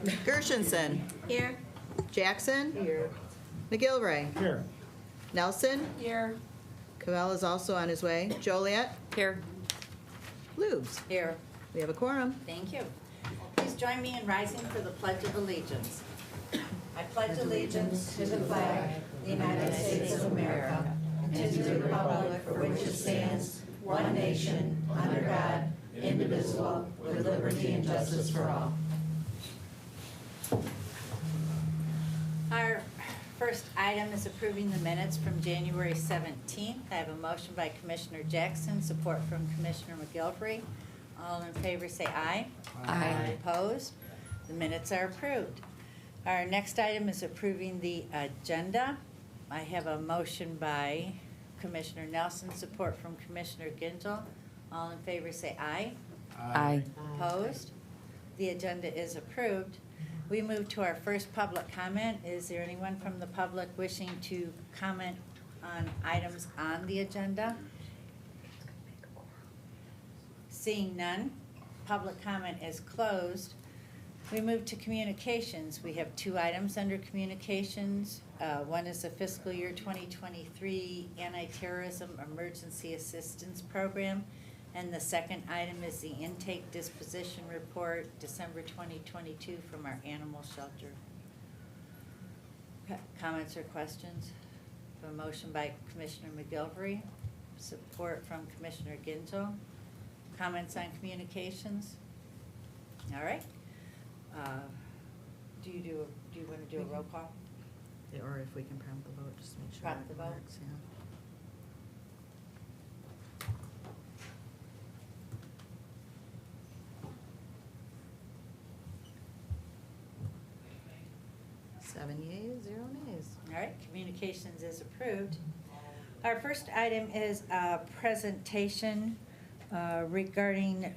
Gershenson. Here. Jackson. Here. McGilvray. Here. Nelson. Here. Cavell is also on his way. Joliet. Here. Lubes. Here. We have a quorum. Thank you. Please join me in rising for the Pledge of Allegiance. I pledge allegiance to the flag of the United States of America and to the republic for which it stands, one nation, under God, indivisible, with liberty and justice for all. Our first item is approving the minutes from January 17th. I have a motion by Commissioner Jackson, support from Commissioner McGilvery. All in favor say aye. Aye. Opposed? The minutes are approved. Our next item is approving the agenda. I have a motion by Commissioner Nelson, support from Commissioner Gingell. All in favor say aye. Aye. Opposed? The agenda is approved. We move to our first public comment. Is there anyone from the public wishing to comment on items on the agenda? Seeing none, public comment is closed. We move to communications. We have two items under communications. One is the fiscal year 2023 anti-terrorism emergency assistance program. And the second item is the intake disposition report, December 2022, from our animal shelter. Comments or questions? A motion by Commissioner McGilvery, support from Commissioner Gingell. Comments on communications? All right. Do you want to do a roll call? Or if we can prompt the vote, just to make sure. Prompt it the vote. works, yeah. Seven yeas, 0 nays. All right, communications is approved. Our first item is a presentation regarding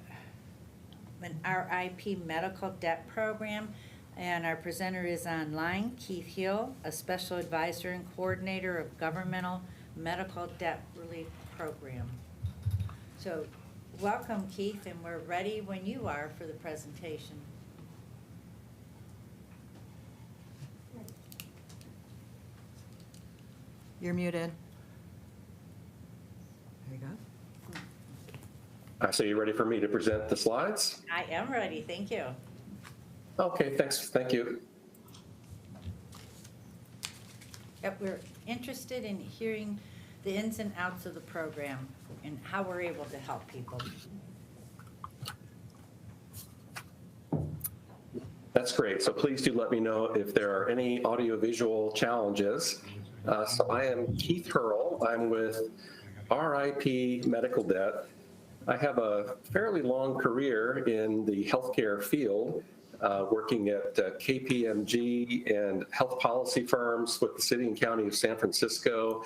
an RIP medical debt program. And our presenter is online, Keith Hill, a special advisor and coordinator of governmental medical debt relief program. So welcome, Keith, and we're ready when you are for the presentation. You're muted. There you go. So you ready for me to present the slides? I am ready, thank you. Okay, thanks. Thank you. Yep, we're interested in hearing the ins and outs of the program and how we're able to help people. That's great. So please do let me know if there are any audiovisual challenges. So I am Keith Hurl. I'm with RIP Medical Debt. I have a fairly long career in the healthcare field, working at KPMG and health policy firms with the city and county of San Francisco,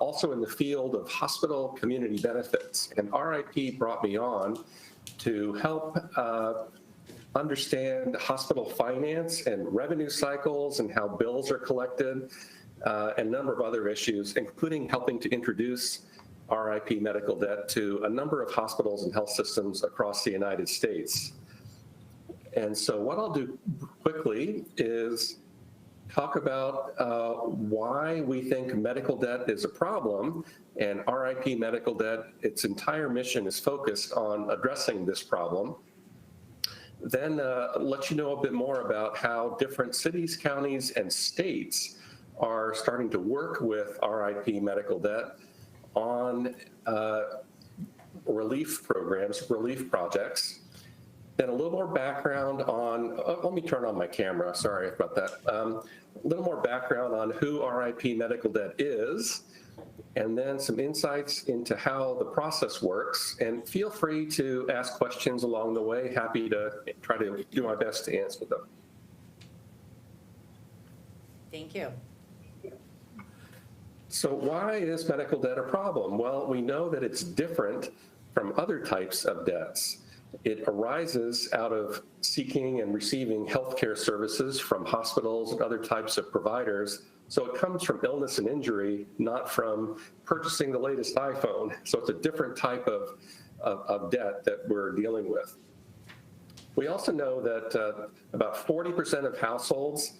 also in the field of hospital community benefits. And RIP brought me on to help understand hospital finance and revenue cycles and how bills are collected, and a number of other issues, including helping to introduce RIP medical debt to a number of hospitals and health systems across the United States. And so what I'll do quickly is talk about why we think medical debt is a problem, and RIP medical debt, its entire mission is focused on addressing this problem. Then let you know a bit more about how different cities, counties, and states are starting to work with RIP medical debt on relief programs, relief projects. Then a little more background on, let me turn on my camera, sorry about that. A little more background on who RIP medical debt is, and then some insights into how the process works. And feel free to ask questions along the way. Happy to try to do my best to answer them. Thank you. So why is medical debt a problem? Well, we know that it's different from other types of debts. It arises out of seeking and receiving healthcare services from hospitals and other types of providers. So it comes from illness and injury, not from purchasing the latest iPhone. So it's a different type of debt that we're dealing with. We also know that about 40% of households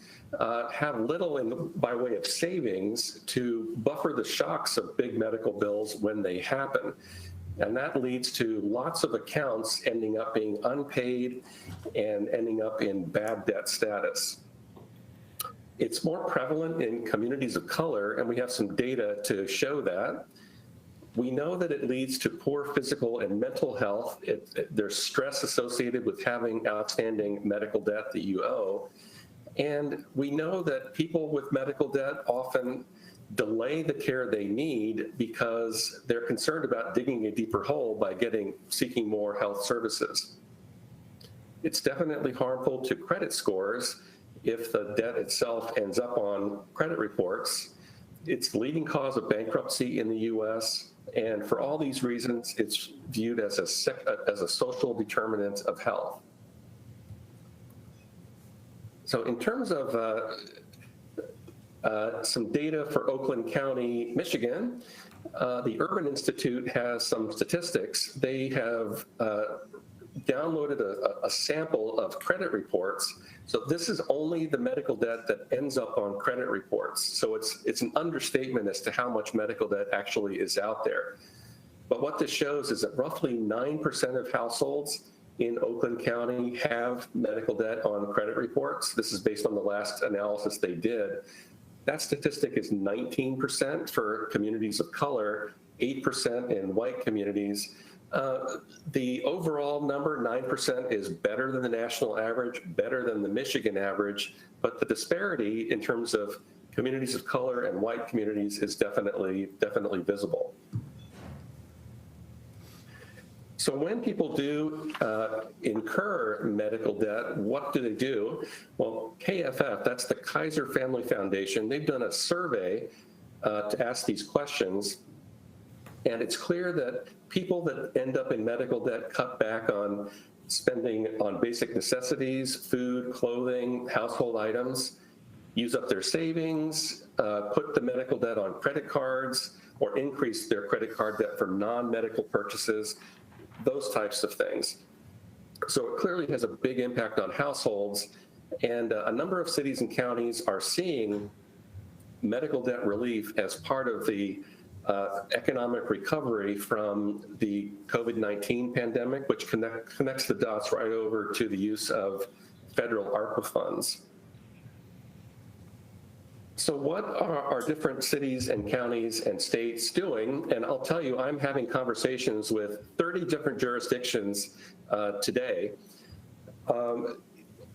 have little by way of savings to buffer the shocks of big medical bills when they happen. And that leads to lots of accounts ending up being unpaid and ending up in bad debt status. It's more prevalent in communities of color, and we have some data to show that. We know that it leads to poor physical and mental health. There's stress associated with having outstanding medical debt that you owe. And we know that people with medical debt often delay the care they need because they're concerned about digging a deeper hole by seeking more health services. It's definitely harmful to credit scores if the debt itself ends up on credit reports. It's the leading cause of bankruptcy in the US. And for all these reasons, it's viewed as a social determinant of health. So in terms of some data for Oakland County, Michigan, the Urban Institute has some statistics. They have downloaded a sample of credit reports. So this is only the medical debt that ends up on credit reports. So it's an understatement as to how much medical debt actually is out there. But what this shows is that roughly 9% of households in Oakland County have medical debt on credit reports. This is based on the last analysis they did. That statistic is 19% for communities of color, 8% in white communities. The overall number, 9%, is better than the national average, better than the Michigan average, but the disparity in terms of communities of color and white communities is definitely visible. So when people do incur medical debt, what do they do? Well, KFF, that's the Kaiser Family Foundation, they've done a survey to ask these questions. And it's clear that people that end up in medical debt cut back on spending on basic necessities, food, clothing, household items, use up their savings, put the medical debt on credit cards, or increase their credit card debt for non-medical purchases, those types of things. So it clearly has a big impact on households, and a number of cities and counties are seeing medical debt relief as part of the economic recovery from the COVID-19 pandemic, which connects the dots right over to the use of federal ARPA funds. So what are our different cities and counties and states doing? And I'll tell you, I'm having conversations with 30 different jurisdictions today.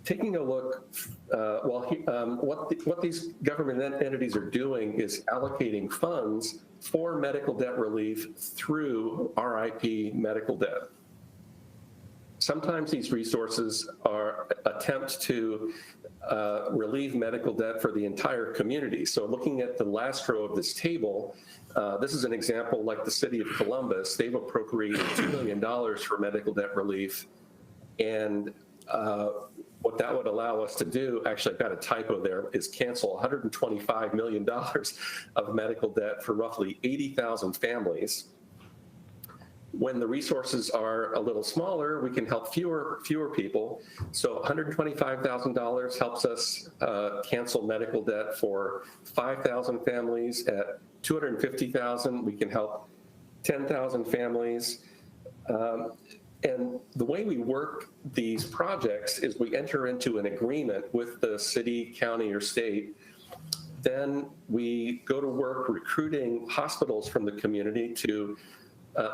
Taking a look, what these government entities are doing is allocating funds for medical debt relief through RIP medical debt. Sometimes these resources are attempts to relieve medical debt for the entire community. So looking at the last row of this table, this is an example like the city of Columbus. They've appropriated $2 million for medical debt relief. And what that would allow us to do, actually I've got a typo there, is cancel $125 million of medical debt for roughly 80,000 families. When the resources are a little smaller, we can help fewer people. So $125,000 helps us cancel medical debt for 5,000 families. At $250,000, we can help 10,000 families. And the way we work these projects is we enter into an agreement with the city, county, or state. Then we go to work recruiting hospitals from the community to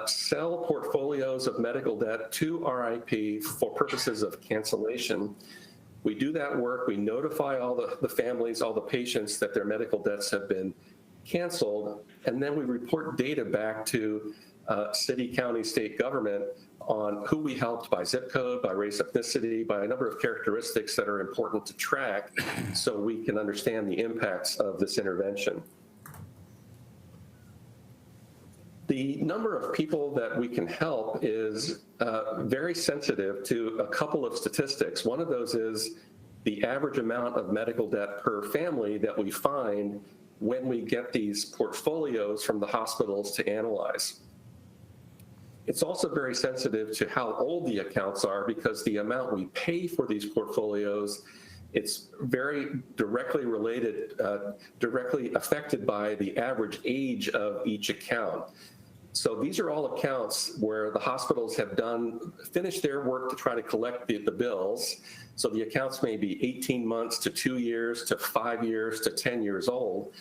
sell portfolios of medical debt to RIP for purposes of cancellation. We do that work, we notify all the families, all the patients that their medical debts have been canceled, and then we report data back to city, county, state government on who we helped by zip code, by race, ethnicity, by a number of characteristics that are important to track so we can understand the impacts of this intervention. The number of people that we can help is very sensitive to a couple of statistics. One of those is the average amount of medical debt per family that we find when we get these portfolios from the hospitals to analyze. It's also very sensitive to how old the accounts are, because the amount we pay for these portfolios, it's very directly related, directly affected by the average age of each account. So these are all accounts where the hospitals have finished their work to try to collect the bills. So the accounts may be 18 months to 2 years to 5 years to 10 years old.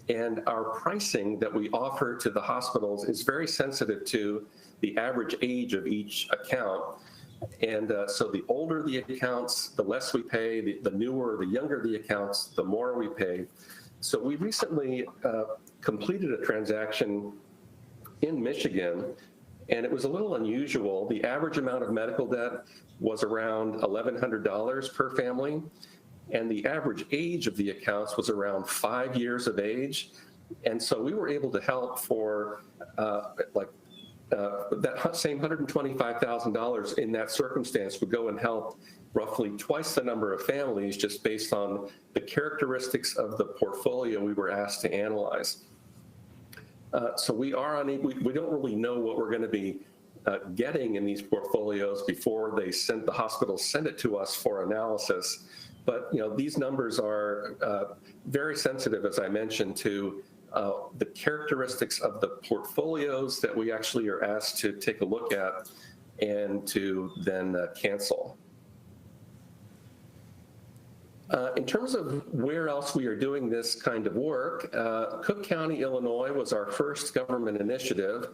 And our pricing that we offer to the hospitals is very sensitive to the average age of each account. And so the older the accounts, the less we pay. The newer, the younger the accounts, the more we pay. So we recently completed a transaction in Michigan, and it was a little unusual. The average amount of medical debt was around $1,100 per family, and the average age of the accounts was around 5 years of age. And so we were able to help for that same $125,000 in that circumstance would go and help roughly twice the number of families, just based on the characteristics of the portfolio we were asked to analyze. So we don't really know what we're going to be getting in these portfolios before the hospitals send it to us for analysis. But these numbers are very sensitive, as I mentioned, to the characteristics of the portfolios that we actually are asked to take a look at and to then cancel. In terms of where else we are doing this kind of work, Cook County, Illinois was our first government initiative,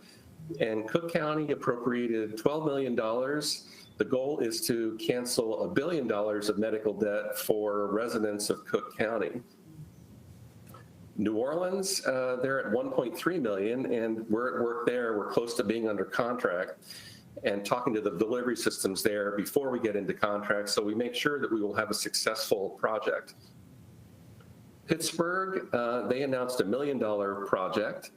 and Cook County appropriated $12 million. The goal is to cancel $1 billion of medical debt for residents of Cook County. New Orleans, they're at $1.3 million, and we're at work there. We're close to being under contract and talking to the delivery systems there before we get into contract, so we make sure that we will have a successful project. Pittsburgh, they announced $1 million project.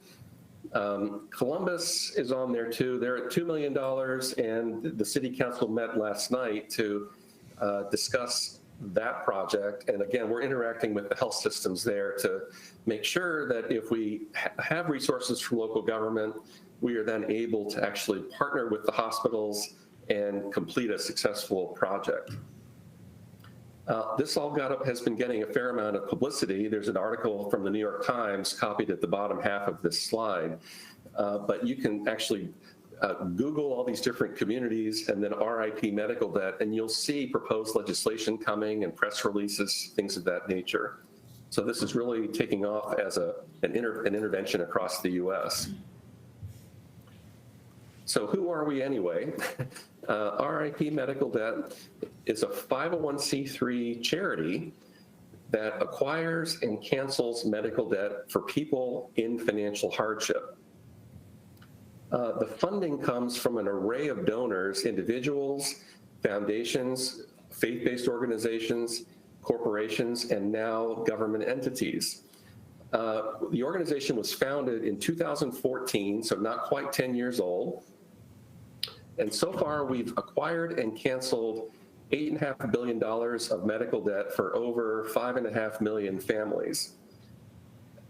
Columbus is on there too. They're at $2 million, and the city council met last night to discuss that project. And again, we're interacting with the health systems there to make sure that if we have resources from local government, we are then able to actually partner with the hospitals and complete a successful project. This all has been getting a fair amount of publicity. There's an article from the New York Times copied at the bottom half of this slide, but you can actually Google all these different communities and then RIP medical debt, and you'll see proposed legislation coming and press releases, things of that nature. So this is really taking off as an intervention across the U.S. So who are we anyway? RIP Medical Debt is a 501c3 charity that acquires and cancels medical debt for people in financial hardship. The funding comes from an array of donors, individuals, foundations, faith-based organizations, corporations, and now government entities. The organization was founded in 2014, so not quite 10 years old. And so far, we've acquired and canceled $8.5 billion of medical debt for over 5.5 million families.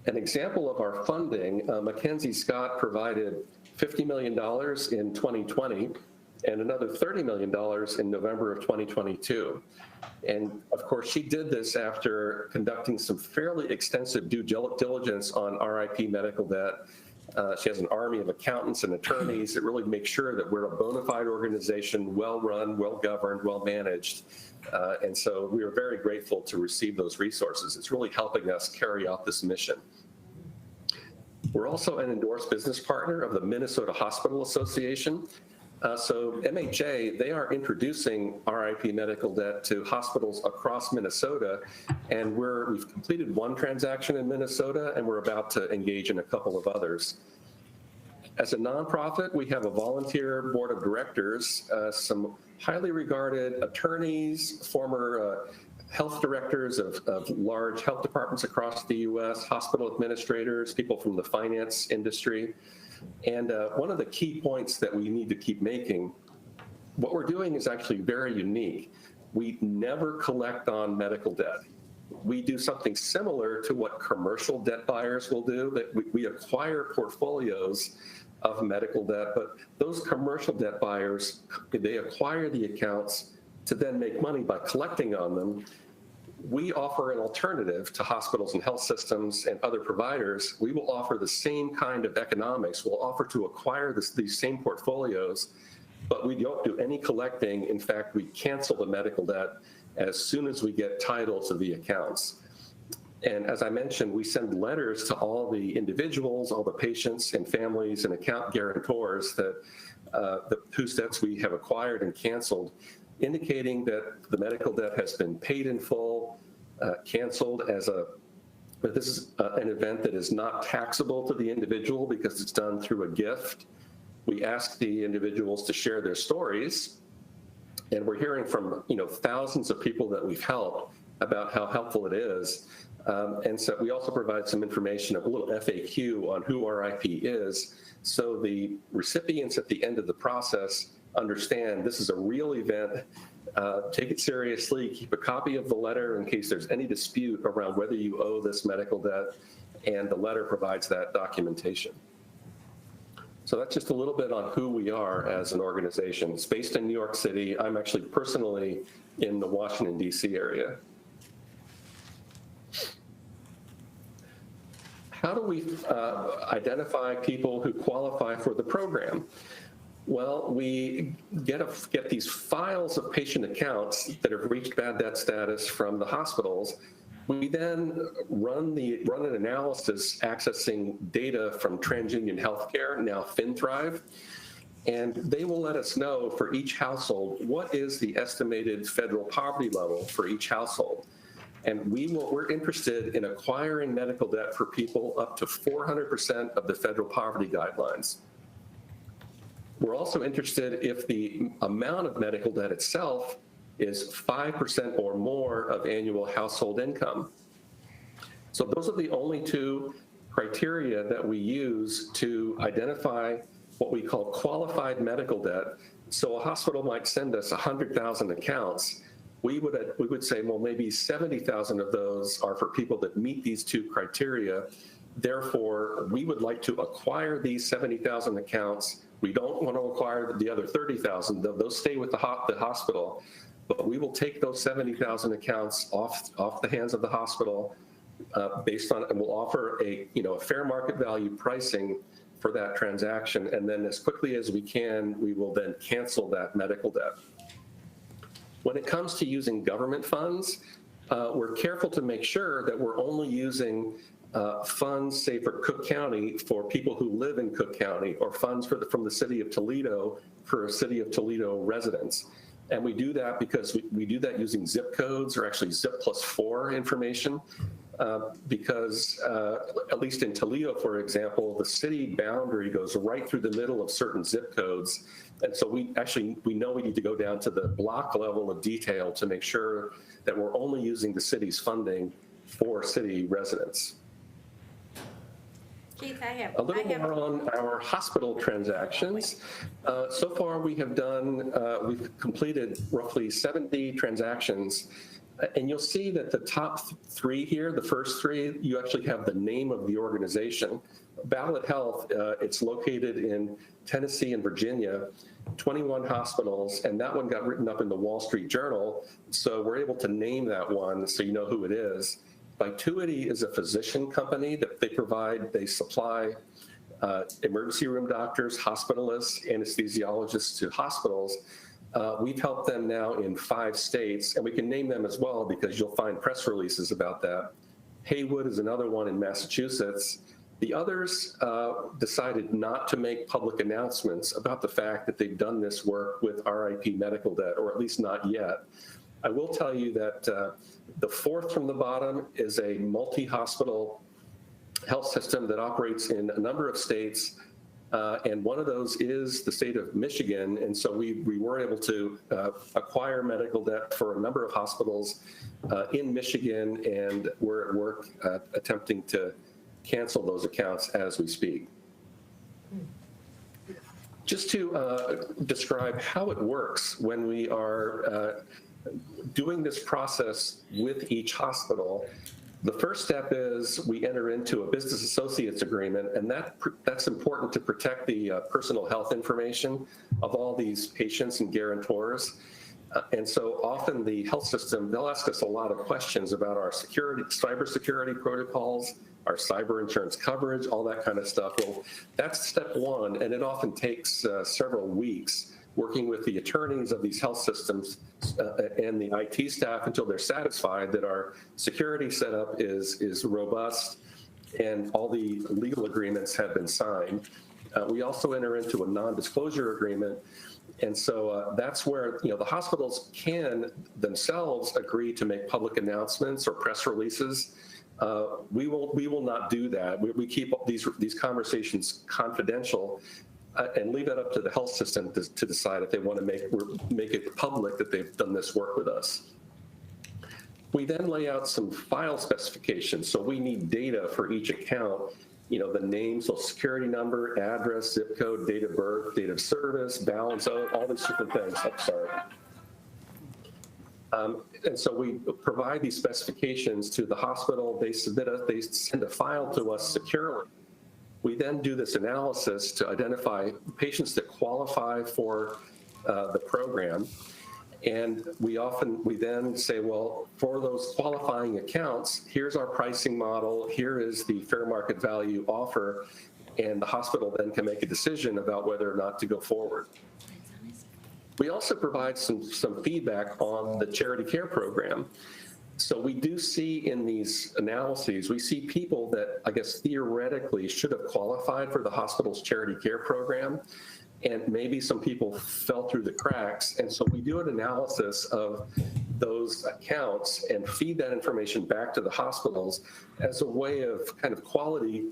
An example of our funding, Mackenzie Scott provided $50 million in 2020 and another $30 million in November of 2022. And of course, she did this after conducting some fairly extensive due diligence on RIP medical debt. She has an army of accountants and attorneys that really make sure that we're a bona fide organization, well-run, well-governed, well-managed. And so we are very grateful to receive those resources. It's really helping us carry out this mission. We're also an endorsed business partner of the Minnesota Hospital Association. So MHA, they are introducing RIP medical debt to hospitals across Minnesota, and we've completed one transaction in Minnesota, and we're about to engage in a couple of others. As a nonprofit, we have a volunteer board of directors, some highly regarded attorneys, former health directors of large health departments across the U.S., hospital administrators, people from the finance industry. And one of the key points that we need to keep making, what we're doing is actually very unique. We never collect on medical debt. We do something similar to what commercial debt buyers will do, that we acquire portfolios of medical debt, but those commercial debt buyers, they acquire the accounts to then make money by collecting on them. We offer an alternative to hospitals and health systems and other providers. We will offer the same kind of economics. We'll offer to acquire these same portfolios, but we don't do any collecting. In fact, we cancel the medical debt as soon as we get title to the accounts. And as I mentioned, we send letters to all the individuals, all the patients and families and account guarantors that whose debts we have acquired and canceled, indicating that the medical debt has been paid in full, canceled but this is an event that is not taxable to the individual because it's done through a gift. We ask the individuals to share their stories, and we're hearing from thousands of people that we've helped about how helpful it is. And so we also provide some information, a little FAQ on who RIP is, so the recipients at the end of the process understand this is a real event. Take it seriously, keep a copy of the letter in case there's any dispute around whether you owe this medical debt, and the letter provides that documentation. So that's just a little bit on who we are as an organization. It's based in New York City. I'm actually personally in the Washington, D.C. area. How do we identify people who qualify for the program? Well, we get these files of patient accounts that have reached bad debt status from the hospitals. We then run an analysis accessing data from TransUnion Healthcare, now FinThrive, and they will let us know for each household what is the estimated federal poverty level for each household. And we're interested in acquiring medical debt for people up to 400% of the federal poverty guidelines. We're also interested if the amount of medical debt itself is 5% or more of annual household income. So those are the only two criteria that we use to identify what we call qualified medical debt. So a hospital might send us 100,000 accounts. We would say, well, maybe 70,000 of those are for people that meet these two criteria. Therefore, we would like to acquire these 70,000 accounts. We don't want to acquire the other 30,000. Those stay with the hospital. But we will take those 70,000 accounts off the hands of the hospital based on, and we'll offer a fair market value pricing for that transaction. And then as quickly as we can, we will then cancel that medical debt. When it comes to using government funds, we're careful to make sure that we're only using funds, say, for Cook County for people who live in Cook County, or funds from the city of Toledo for a city of Toledo residents. And we do that because we do that using zip codes, or actually zip +4 information, because at least in Toledo, for example, the city boundary goes right through the middle of certain zip codes. And so we know we need to go down to the block level of detail to make sure that we're only using the city's funding for city residents. Keith, A little more on our hospital transactions. So far, we've completed roughly 70 transactions. And you'll see that the top three here, the first three, you actually have the name of the organization. Ballot Health, it's located in Tennessee and Virginia, 21 hospitals, and that one got written up in the Wall Street Journal. So we're able to name that one so you know who it is. Vituity is a physician company that they supply emergency room doctors, hospitalists, anesthesiologists to hospitals. We've helped them now in 5 states, and we can name them as well because you'll find press releases about that. Haywood is another one in Massachusetts. The others decided not to make public announcements about the fact that they've done this work with RIP medical debt, or at least not yet. I will tell you that the fourth from the bottom is a multi-hospital health system that operates in a number of states, and one of those is the state of Michigan. And so we were able to acquire medical debt for a number of hospitals in Michigan, and we're at work attempting to cancel those accounts as we speak. Just to describe how it works when we are doing this process with each hospital, The first step is we enter into a business associates agreement, and that's important to protect the personal health information of all these patients and guarantors. And so often the health system, they'll ask us a lot of questions about our cybersecurity protocols, our cyber insurance coverage, all that kind of stuff. Well, that's step one, and it often takes several weeks working with the attorneys of these health systems and the IT staff until they're satisfied that our security setup is robust and all the legal agreements have been signed. We also enter into a non-disclosure agreement. And so that's where, the hospitals can themselves agree to make public announcements or press releases. We will not do that. We keep these conversations confidential and leave it up to the health system to decide if they want to make it public that they've done this work with us. We then lay out some file specifications. So we need data for each account, the name, social security number, address, zip code, date of birth, date of service, balance owed, all these different things. I'm sorry. And so we provide these specifications to the hospital. They send a file to us securely. We then do this analysis to identify patients that qualify for the program. And we then say, well, for those qualifying accounts, here's our pricing model, here is the fair market value offer, and the hospital then can make a decision about whether or not to go forward. We also provide some feedback on the charity care program. So we do see in these analyses, we see people that I guess theoretically should have qualified for the hospital's charity care program, and maybe some people fell through the cracks. And so we do an analysis of those accounts and feed that information back to the hospitals as a way of kind of quality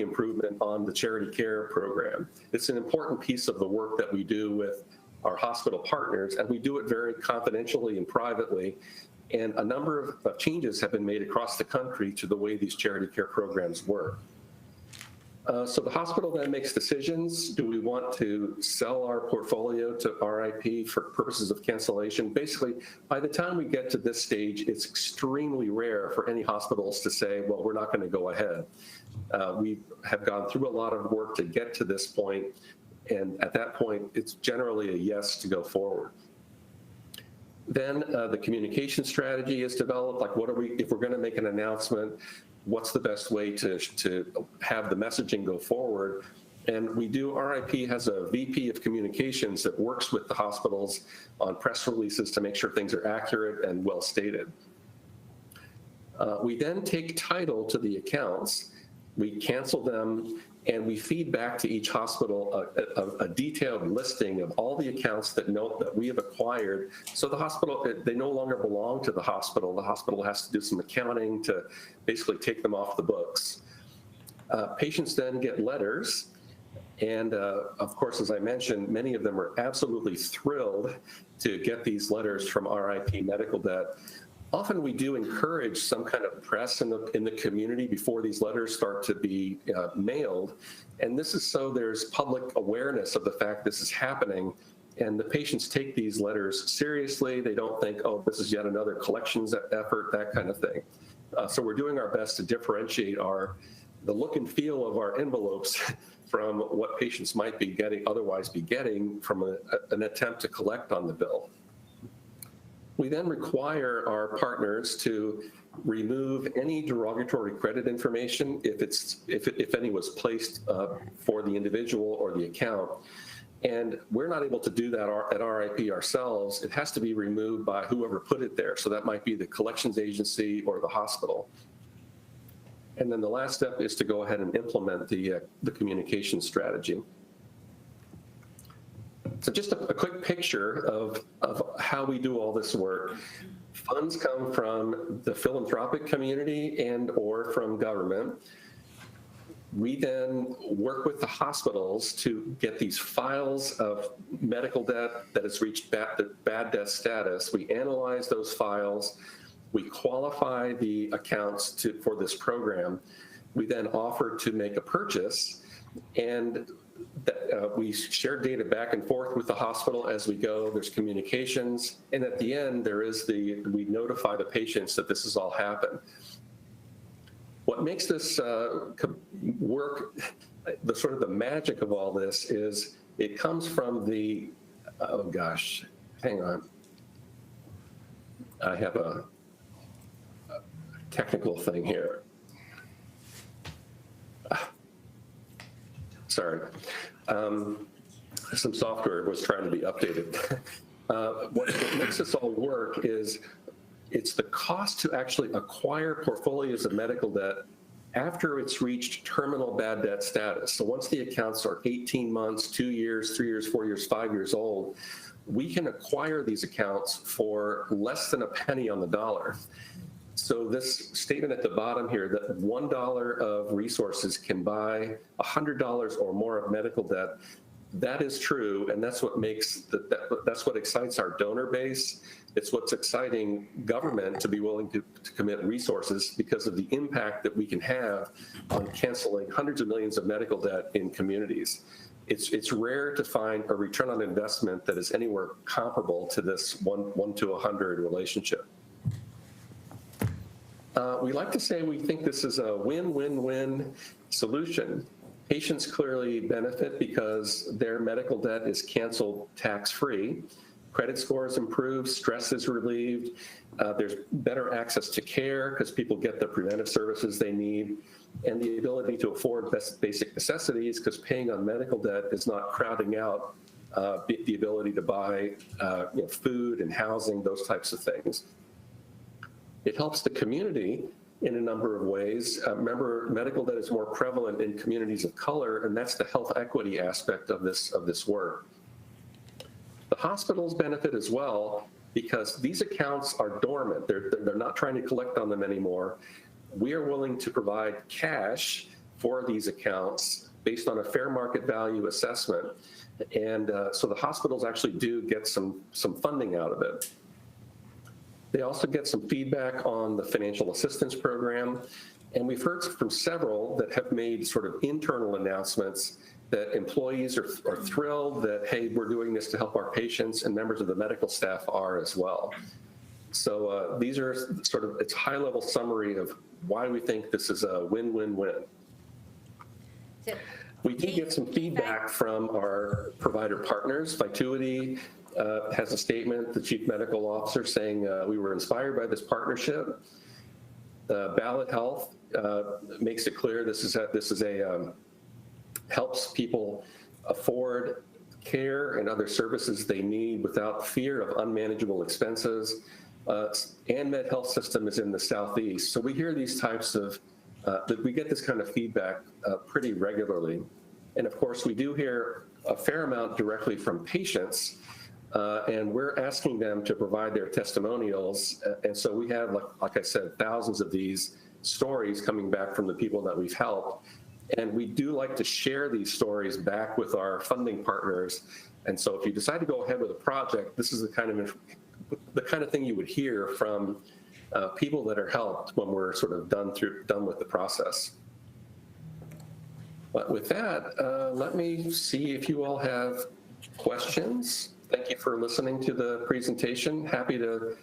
improvement on the charity care program. It's an important piece of the work that we do with our hospital partners, and we do it very confidentially and privately. And a number of changes have been made across the country to the way these charity care programs work. So the hospital then makes decisions. Do we want to sell our portfolio to RIP for purposes of cancellation? Basically, by the time we get to this stage, it's extremely rare for any hospitals to say, well, we're not going to go ahead. We have gone through a lot of work to get to this point. And at that point, it's generally a yes to go forward. Then the communication strategy is developed. Like, if we're going to make an announcement, what's the best way to have the messaging go forward? And RIP has a VP of communications that works with the hospitals on press releases to make sure things are accurate and well stated. We then take title to the accounts, we cancel them, and we feed back to each hospital a detailed listing of all the accounts that we have acquired. So the hospital, they no longer belong to the hospital. The hospital has to do some accounting to basically take them off the books. Patients then get letters. And of course, as I mentioned, many of them are absolutely thrilled to get these letters from RIP Medical Debt. Often we do encourage some kind of press in the community before these letters start to be mailed. And this is so there's public awareness of the fact this is happening. And the patients take these letters seriously. They don't think, oh, this is yet another collections effort, that kind of thing. So we're doing our best to differentiate the look and feel of our envelopes from what patients might be otherwise be getting from an attempt to collect on the bill. We then require our partners to remove any derogatory credit information if any was placed for the individual or the account. And we're not able to do that at RIP ourselves. It has to be removed by whoever put it there. So that might be the collections agency or the hospital. And then the last step is to go ahead and implement the communication strategy. So just a quick picture of how we do all this work. Funds come from the philanthropic community and or from government. We then work with the hospitals to get these files of medical debt that has reached bad debt status. We analyze those files. We qualify the accounts for this program. We then offer to make a purchase, and we share data back and forth with the hospital as we go. There's communications, and at the end, we notify the patients that this has all happened. What makes this work, the sort of the magic of all this is it comes from the, oh gosh, hang on. I have a technical thing here. Sorry. Some software was trying to be updated. What makes this all work is it's the cost to actually acquire portfolios of medical debt after it's reached terminal bad debt status. So once the accounts are 18 months, 2 years, 3 years, 4 years, 5 years old, we can acquire these accounts for less than a penny on the dollar. So this statement at the bottom here, that $1 of resources can buy $100 or more of medical debt, that is true, and that's what makes that's what excites our donor base. It's what's exciting government to be willing to commit resources because of the impact that we can have on canceling hundreds of millions of medical debt in communities. It's rare to find a return on investment that is anywhere comparable to this 1 to 100 relationship. We like to say we think this is a win-win-win solution. Patients clearly benefit because their medical debt is canceled tax-free. Credit scores improve, stress is relieved. There's better access to care because people get the preventive services they need, and the ability to afford basic necessities because paying on medical debt is not crowding out the ability to buy food and housing, those types of things. It helps the community in a number of ways. Remember, medical debt is more prevalent in communities of color, and that's the health equity aspect of this work. The hospitals benefit as well because these accounts are dormant. They're not trying to collect on them anymore. We are willing to provide cash for these accounts based on a fair market value assessment, and so the hospitals actually do get some funding out of it. They also get some feedback on the financial assistance program. And we've heard from several that have made sort of internal announcements that employees are thrilled that, hey, we're doing this to help our patients, and members of the medical staff are as well. So these are sort of, it's high-level summary of why we think this is a win-win-win. We do get some feedback from our provider partners. Vituity has a statement, the chief medical officer, saying we were inspired by this partnership. Ballot Health makes it clear this is a helps people afford care and other services they need without fear of unmanageable expenses. And Med Health System is in the Southeast. So we hear these types of, we get this kind of feedback pretty regularly. And of course, we do hear a fair amount directly from patients, and we're asking them to provide their testimonials. And so we have, like I said, thousands of these stories coming back from the people that we've helped. And we do like to share these stories back with our funding partners. And so if you decide to go ahead with a project, this is the kind of thing you would hear from people that are helped when we're sort of done with the process. But with that, let me see if you all have questions. Thank you for listening to the presentation. Happy to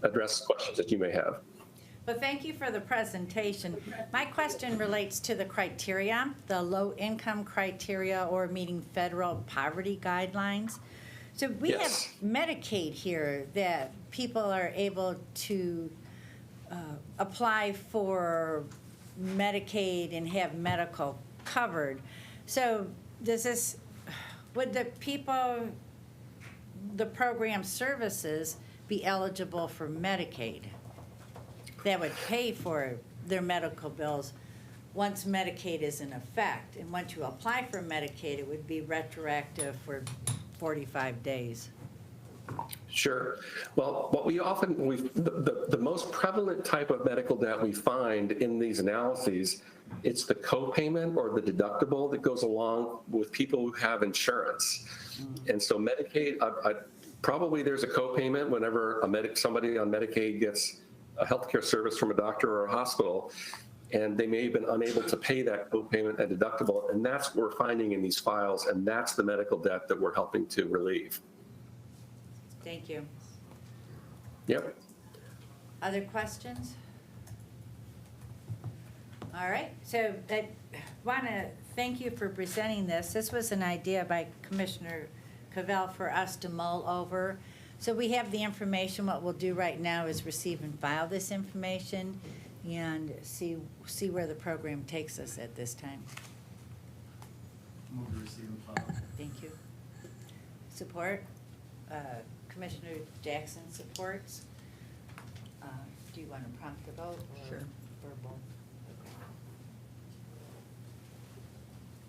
address questions that you may have. Well, thank you for the presentation. My question relates to the criteria, the low-income criteria or meeting federal poverty guidelines. So we have Medicaid here that people are able to apply for Medicaid and have medical covered. So would the people, the program services be eligible for Medicaid that would pay for their medical bills once Medicaid is in effect? And once you apply for Medicaid, it would be retroactive for 45 days. Sure. Well, what we often, the most prevalent type of medical debt we find in these analyses, it's the copayment or the deductible that goes along with people who have insurance. And so Medicaid, probably there's a copayment whenever somebody on Medicaid gets a healthcare service from a doctor or a hospital, and they may have been unable to pay that copayment and deductible, and that's what we're finding in these files, and that's the medical debt that we're helping to relieve. Thank you. Yep. Other questions? All right, so I want to thank you for presenting this. This was an idea by Commissioner Cavell for us to mull over. So we have the information. What we'll do right now is receive and file this information and see where the program takes us at this time. Move to receive and file. Thank you. Support? Commissioner Jackson supports. Do you want to prompt the vote or Sure. verbal?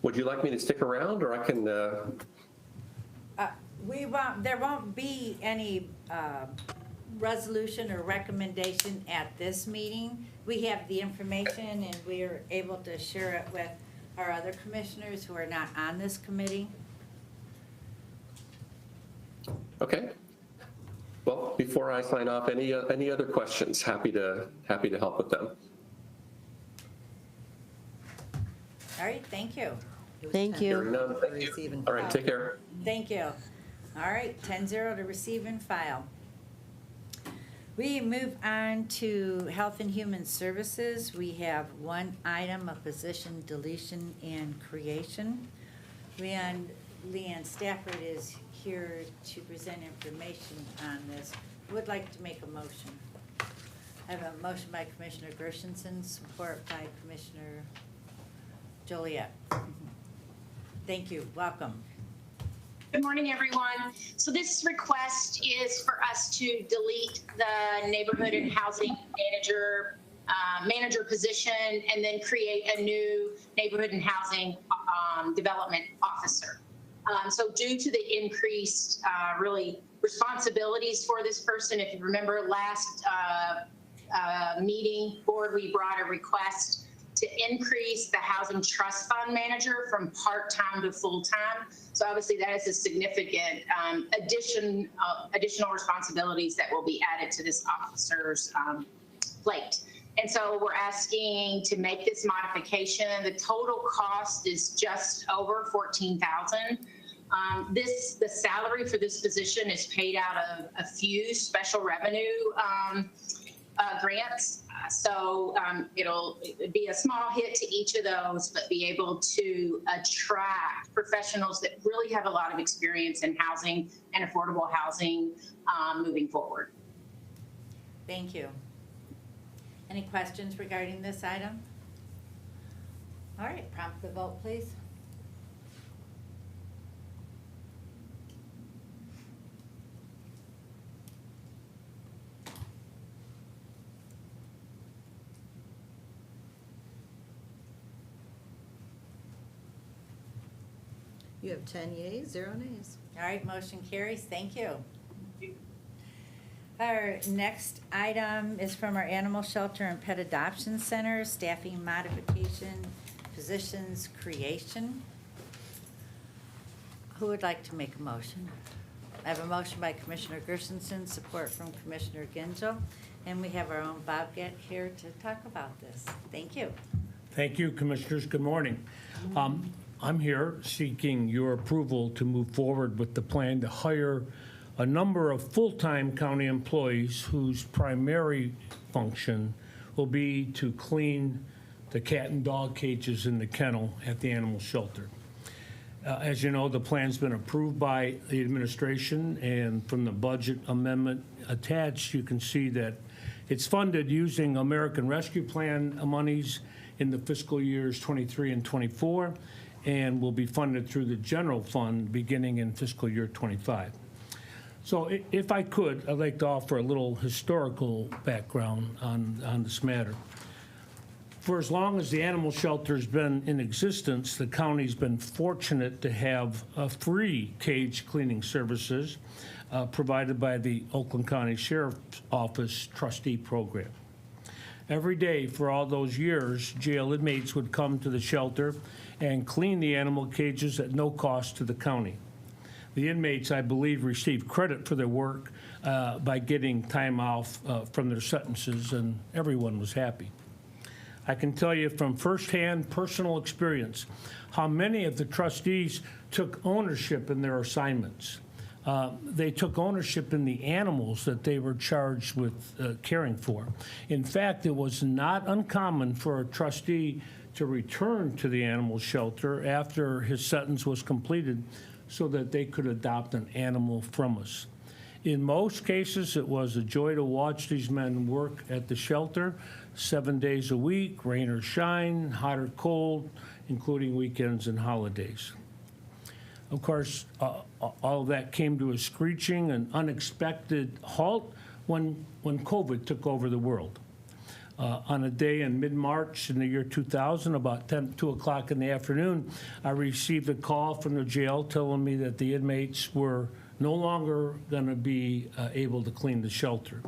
Would you like me to stick around, or I can, There won't be any resolution or recommendation at this meeting. We have the information and we are able to share it with our other commissioners who are not on this committee. okay. Well, before I sign off, any other questions? Happy to help with them. All right, thank you. It was Thank 10 you. Hearing none, to thank receive you. and All right, file. take care. Thank you. All right, 10-0 to receive and file. We move on to Health and Human Services. We have one item, a position deletion and creation. Leanne Stafford is here to present information on this. Would like to make a motion. I have a motion by Commissioner Gershenson, support by Commissioner Joliet. Thank you, welcome. Good morning, everyone. So this request is for us to delete the neighborhood and housing manager position and then create a new neighborhood and housing development officer. So due to the increased really responsibilities for this person, if you remember last meeting board, we brought a request to increase the housing trust fund manager from part-time to full-time. So obviously that is a significant additional responsibilities that will be added to this officer's plate. And so we're asking to make this modification. The total cost is just over $14,000. The salary for this position is paid out of a few special revenue grants. So it'll be a small hit to each of those, but be able to attract professionals that really have a lot of experience in housing and affordable housing moving forward. Thank you. Any questions regarding this item? All right, prompt the vote, please. You have 10 yeas, 0 nays. All right, motion carries. Thank you. Our next item is from our Animal Shelter and Pet Adoption Center, staffing modification, positions creation. Who would like to make a motion? I have a motion by Commissioner Gershenson, support from Commissioner Gingell, and we have our own Bob Gett here to talk about this. Thank you. Thank you, Commissioners. Good morning. I'm here seeking your approval to move forward with the plan to hire a number of full-time county employees whose primary function will be to clean the cat and dog cages in the kennel at the animal shelter. As you know, the plan's been approved by the administration, and from the budget amendment attached, you can see that it's funded using American Rescue Plan monies in the fiscal years 23 and 24, and will be funded through the general fund beginning in fiscal year 25. So if I could, I'd like to offer a little historical background on this matter. For as long as the animal shelter's been in existence, the county's been fortunate to have free cage cleaning services provided by the Oakland County Sheriff's Office trustee program. Every day for all those years, jail inmates would come to the shelter and clean the animal cages at no cost to the county. The inmates, I believe, received credit for their work by getting time off from their sentences, and everyone was happy. I can tell you from firsthand personal experience how many of the trustees took ownership in their assignments. they took ownership in the animals that they were charged with caring for. In fact, it was not uncommon for a trustee to return to the animal shelter after his sentence was completed so that they could adopt an animal from us. In most cases, it was a joy to watch these men work at the shelter 7 days a week, rain or shine, hot or cold, including weekends and holidays. Of course, all of that came to a screeching and unexpected halt when COVID took over the world. On a day in mid-March in the year 2000, about 2 o'clock in the afternoon, I received a call from the jail telling me that the inmates were no longer going to be able to clean the shelter.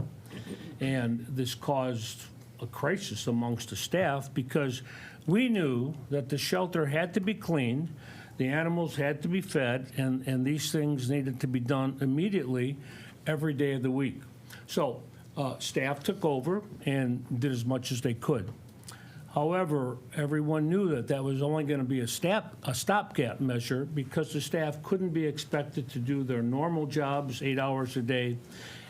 And this caused a crisis amongst the staff because we knew that the shelter had to be cleaned, the animals had to be fed, and these things needed to be done immediately every day of the week. So staff took over and did as much as they could. However, everyone knew that that was only going to be a stopgap measure because the staff couldn't be expected to do their normal jobs 8 hours a day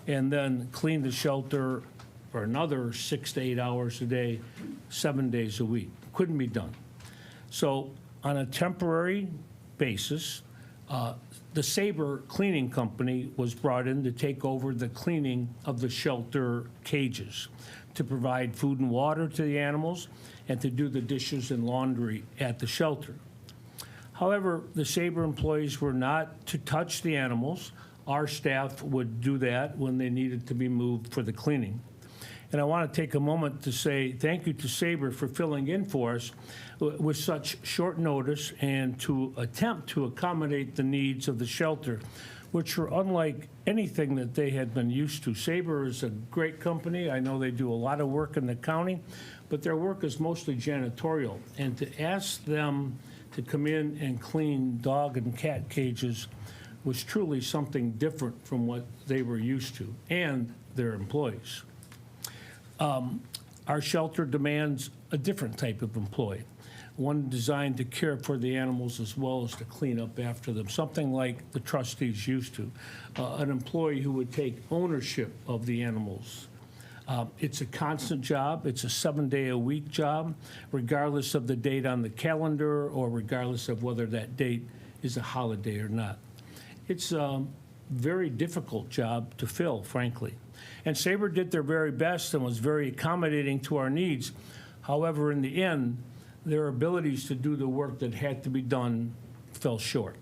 and then clean the shelter for another 6 to 8 hours a day, 7 days a week. Couldn't be done. So on a temporary basis, the Sabre Cleaning Company was brought in to take over the cleaning of the shelter cages, to provide food and water to the animals, and to do the dishes and laundry at the shelter. However, the Sabre employees were not to touch the animals. Our staff would do that when they needed to be moved for the cleaning. And I want to take a moment to say thank you to Sabre for filling in for us with such short notice and to attempt to accommodate the needs of the shelter, which were unlike anything that they had been used to. Sabre is a great company. I know they do a lot of work in the county, but their work is mostly janitorial. And to ask them to come in and clean dog and cat cages was truly something different from what they were used to, and their employees. Our shelter demands a different type of employee, one designed to care for the animals as well as to clean up after them, something like the trustees used to, an employee who would take ownership of the animals. It's a constant job. It's a 7-day-a-week job, regardless of the date on the calendar or regardless of whether that date is a holiday or not. It's a very difficult job to fill, frankly. And Sabre did their very best and was very accommodating to our needs. However, in the end, their abilities to do the work that had to be done fell short.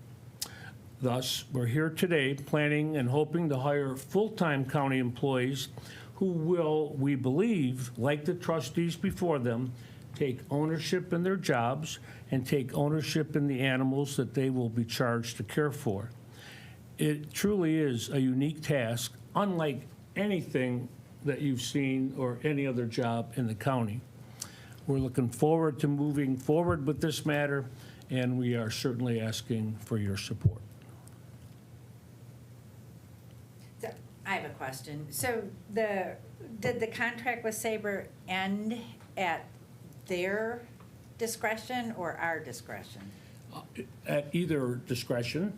Thus, we're here today planning and hoping to hire full-time county employees who will, we believe, like the trustees before them, take ownership in their jobs and take ownership in the animals that they will be charged to care for. It truly is a unique task, unlike anything that you've seen or any other job in the county. We're looking forward to moving forward with this matter, and we are certainly asking for your support. So, I have a question. So did the contract with Sabre end at their discretion or our discretion? At either discretion,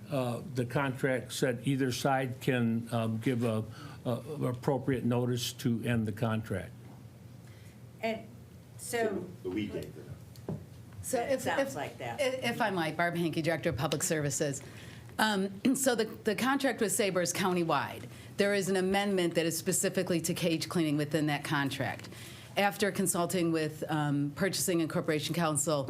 the contract said either side can give a appropriate notice to end the contract. And so, The weekend. So it sounds like that. If I might, Barb Hankey, Director of Public Services. So the contract with Sabre is countywide. There is an amendment that is specifically to cage cleaning within that contract. After consulting with Purchasing and Corporation Council,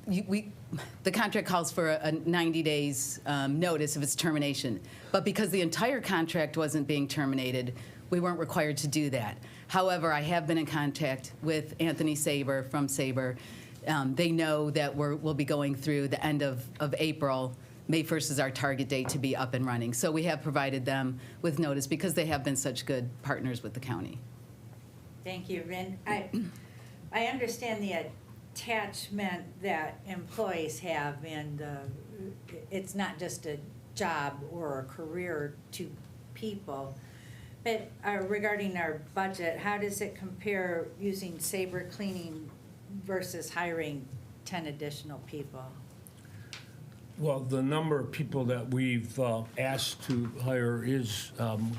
the contract calls for a 90 days notice of its termination. But because the entire contract wasn't being terminated, we weren't required to do that. However, I have been in contact with Anthony Sabre from Sabre. They know that we'll be going through the end of April. May 1st is our target date to be up and running. So we have provided them with notice because they have been such good partners with the county. Thank you, Rin. I understand the attachment that employees have, and it's not just a job or a career to people. But regarding our budget, how does it compare using Sabre Cleaning versus hiring 10 additional people? Well, the number of people that we've asked to hire is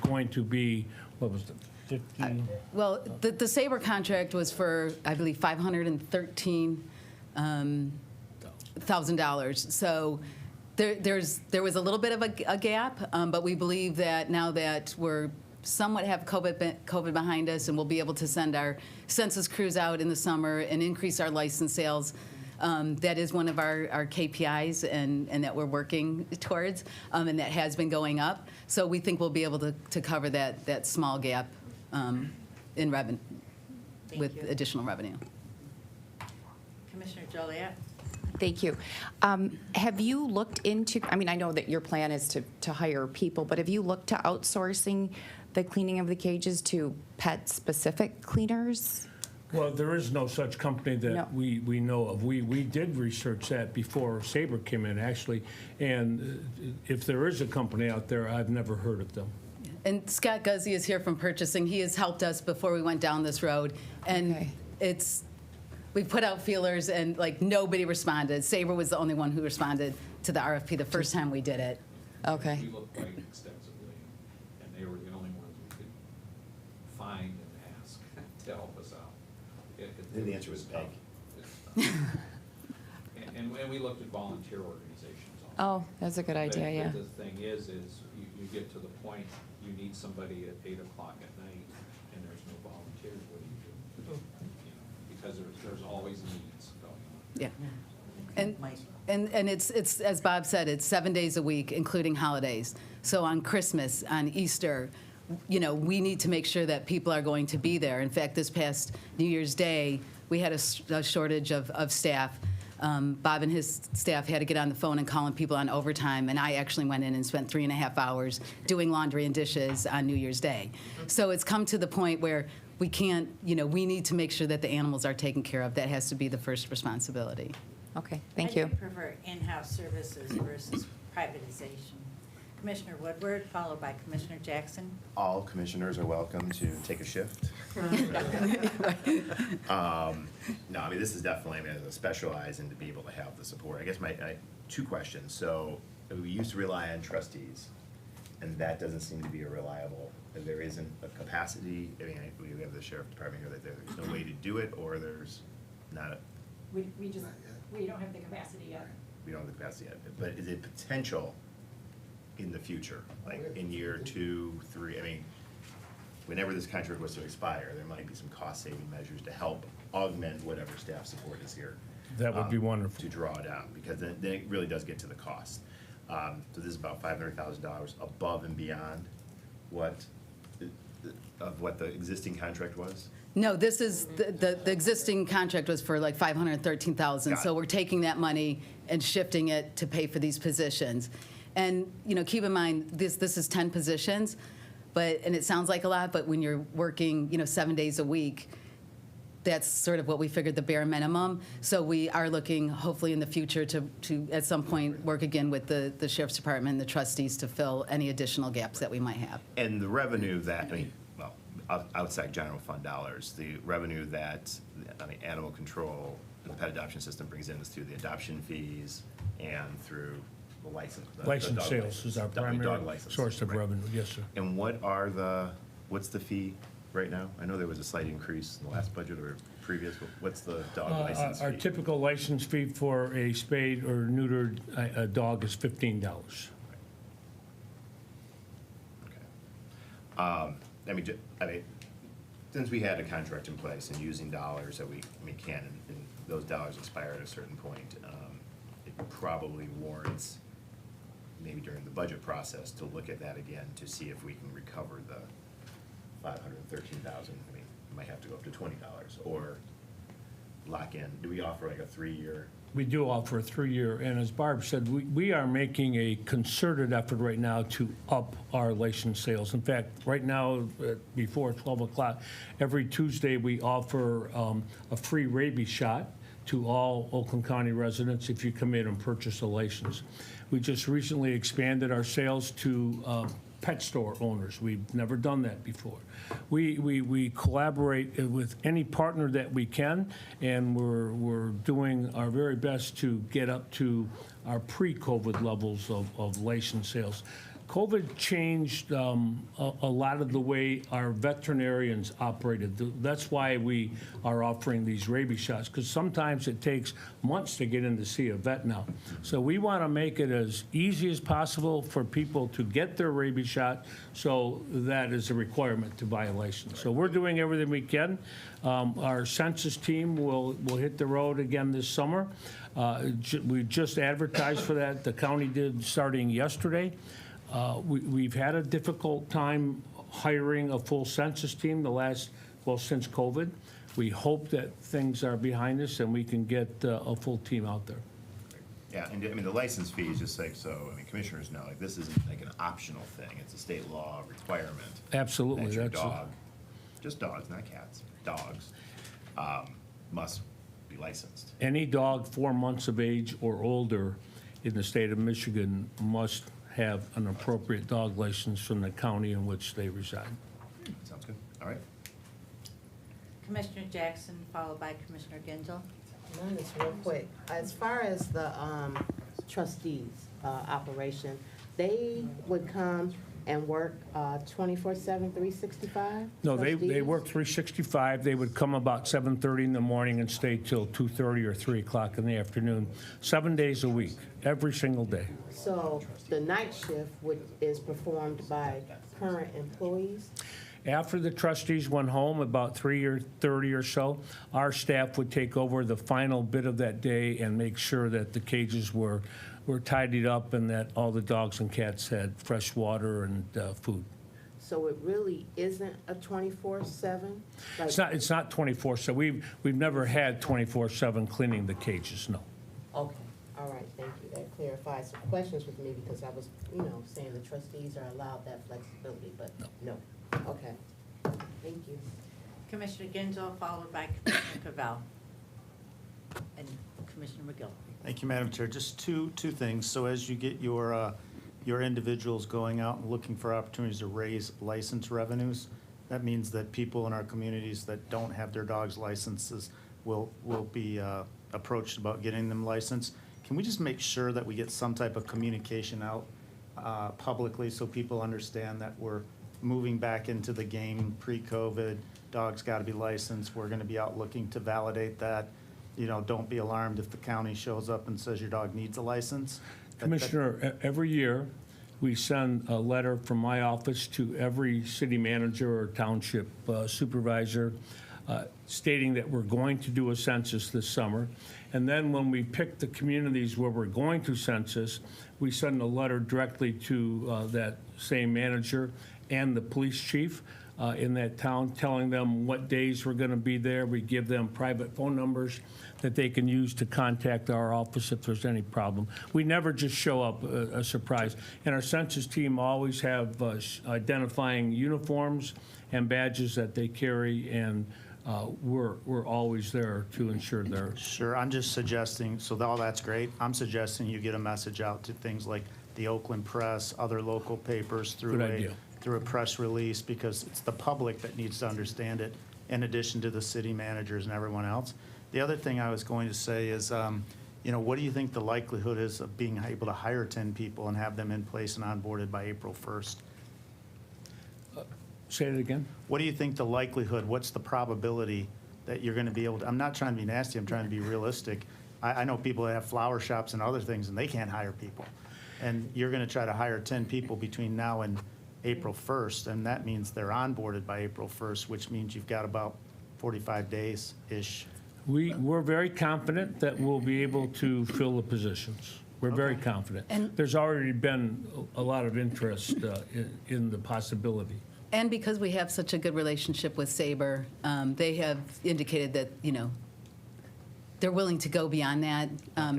going to be, what was it, 50? Well, the Sabre contract was for, I believe, $513,000. So there was a little bit of a gap, but we believe that now that we're somewhat have COVID behind us, and we'll be able to send our census crews out in the summer and increase our license sales. That is one of our KPIs and that we're working towards, and that has been going up. So we think we'll be able to cover that small gap in revenue with you. additional revenue. Commissioner Joliet? Thank you. Have you looked into, I mean, I know that your plan is to hire people, but have you looked to outsourcing the cleaning of the cages to pet-specific cleaners? Well, there is no such company No. that we know of. We did research that before Sabre came in, actually, and if there is a company out there, I've never heard of them. And Scott Guzzi is here from purchasing. He has helped us before we went down this road. And Okay. we put out feelers and like nobody responded. Sabre was the only one who responded to the RFP the first time we did it. Okay. We looked quite extensively, and they were the only ones we could find and ask to help us out. Then the answer was tough. beg. And we looked at volunteer organizations also. Oh, that's a good idea, But yeah. the thing is you get to the point, you need somebody at 8 o'clock at night, and there's no volunteers, what do you do? You know, because there's always needs going on. Yeah. And, Mike. and it's, as Bob said, it's 7 days a week, including holidays. So on Christmas, on Easter, you know, we need to make sure that people are going to be there. In fact, this past New Year's Day, we had a shortage of staff. Bob and his staff had to get on the phone and calling people on overtime, and I actually went in and spent 3.5 hours doing laundry and dishes on New Year's Day. So it's come to the point where we can't, you know, we need to make sure that the animals are taken care of. That has to be the first responsibility. Okay, thank I you. do prefer in-house services versus privatization. Commissioner Woodward, followed by Commissioner Jackson. All commissioners are welcome to take a shift. No, I mean, this is definitely, I mean, to specialize and to be able to have the support. I guess my, two questions. So we used to rely on trustees, and that doesn't seem to be a reliable, there isn't a capacity. I mean, we have the sheriff department here, that there's no way to do it, or there's not, We don't have the capacity yet. we don't have the capacity yet. But is it potential in the future, like in year 2, 3, I mean, whenever this contract was to expire, there might be some cost-saving measures to help augment whatever staff support is here. That would be wonderful. To draw down, because then it really does get to the cost. So this is about $500,000 above and beyond what the existing contract was? No, this is, the existing contract was for like $513,000. Got So it. we're taking that money and shifting it to pay for these positions. And, you know, keep in mind, this is 10 positions, and it sounds like a lot, but when you're working, you know, 7 days a week, that's sort of what we figured the bare minimum. So we are looking, hopefully in the future, to at some point, work again with the Sheriff's Department and the trustees to fill any additional gaps that we might have. And the revenue that, I mean, well, outside general fund dollars, the revenue that, I mean, animal control and the pet adoption system brings in is through the adoption fees and through the license. the License dog sales license, is our dog primary license, source of right. revenue, yes, sir. And what's the fee right now? I know there was a slight increase in the last budget or previous, what's the dog license fee? Our typical license fee for a spayed or neutered dog is $15. Okay. I mean, since we had a contract in place and using dollars that we can, and those dollars expire at a certain point, it probably warrants, maybe during the budget process, to look at that again to see if we can recover the $513,000. I mean, we might have to go up to $20 or lock in. Do we offer like a 3-year? We do offer a 3-year, and as Barb said, we are making a concerted effort right now to up our license sales. In fact, right now, before 12 o'clock, every Tuesday, we offer a free rabies shot to all Oakland County residents if you come in and purchase a license. We just recently expanded our sales to pet store owners. We've never done that before. We collaborate with any partner that we can, and we're doing our very best to get up to our pre-COVID levels of license sales. COVID changed a lot of the way our veterinarians operated. That's why we are offering these rabies shots, because sometimes it takes months to get in to see a vet now. So we want to make it as easy as possible for people to get their rabies shot, so that is a requirement to buy a license. So we're doing everything we can. Our census team will hit the road again this summer. We just advertised for that. The county did starting yesterday. We've had a difficult time hiring a full census team since COVID. We hope that things are behind us and we can get a full team out there. Yeah, and I mean, the license fee is just like, so, I mean, commissioners know, like, this isn't like an optional thing. It's a state law requirement. Absolutely. That your that's dog, just dogs, not cats, dogs, must be licensed. Any dog 4 months of age or older in the state of Michigan must have an appropriate dog license from the county in which they reside. Sounds good. All right. Commissioner Jackson, followed by Commissioner Gingell. Mine is real quick. As far as the trustees operation, they would come and work 24/7, 365? No, they Trustees? work 365. They would come about 7:30 in the morning and stay till 2:30 or 3 o'clock in the afternoon, 7 days a week, every single day. So the night shift is performed by current employees? After the trustees went home, about 3:30 or so, our staff would take over the final bit of that day and make sure that the cages were tidied up and that all the dogs and cats had fresh water and food. So it really isn't a 24/7? It's not 24/7. So we've never had 24/7 cleaning the cages, no. Okay, all right, thank you. That clarifies some questions with me because I was, saying the trustees are allowed that flexibility, but no. Okay, thank you. Commissioner Gingell, followed by Commissioner Cavell. And Commissioner McGill. Thank you, Madam Chair. Just two things. So as you get your individuals going out and looking for opportunities to raise license revenues, that means that people in our communities that don't have their dogs' licenses will be approached about getting them licensed. Can we just make sure that we get some type of communication out publicly so people understand that we're moving back into the game pre-COVID? Dogs got to be licensed. We're going to be out looking to validate that. Don't be alarmed if the county shows up and says your dog needs a license. Commissioner, every year, we send a letter from my office to every city manager or township supervisor stating that we're going to do a census this summer. And then when we pick the communities where we're going to census, we send a letter directly to that same manager and the police chief in that town, telling them what days we're going to be there. We give them private phone numbers that they can use to contact our office if there's any problem. We never just show up a surprise. And our census team always have identifying uniforms and badges that they carry, and we're always there to ensure they're. Sure, I'm just suggesting, so all that's great. I'm suggesting you get a message out to things like the Oakland Press, other local papers through a press release, because it's the public that needs to understand it, in addition to the city managers and everyone else. The other thing I was going to say is, what do you think the likelihood is of being able to hire 10 people and have them in place and onboarded by April 1st? Say it again? What do you think the likelihood, what's the probability that you're going to be able to, I'm not trying to be nasty, I'm trying to be realistic. I know people that have flower shops and other things and they can't hire people. And you're going to try to hire 10 people between now and April 1st, and that means they're onboarded by April 1st, which means you've got about 45 days-ish. We're very confident that we'll be able to fill the positions. We're very confident. And- There's already been a lot of interest in the possibility. And because we have such a good relationship with Sabre, they have indicated that, they're willing to go beyond that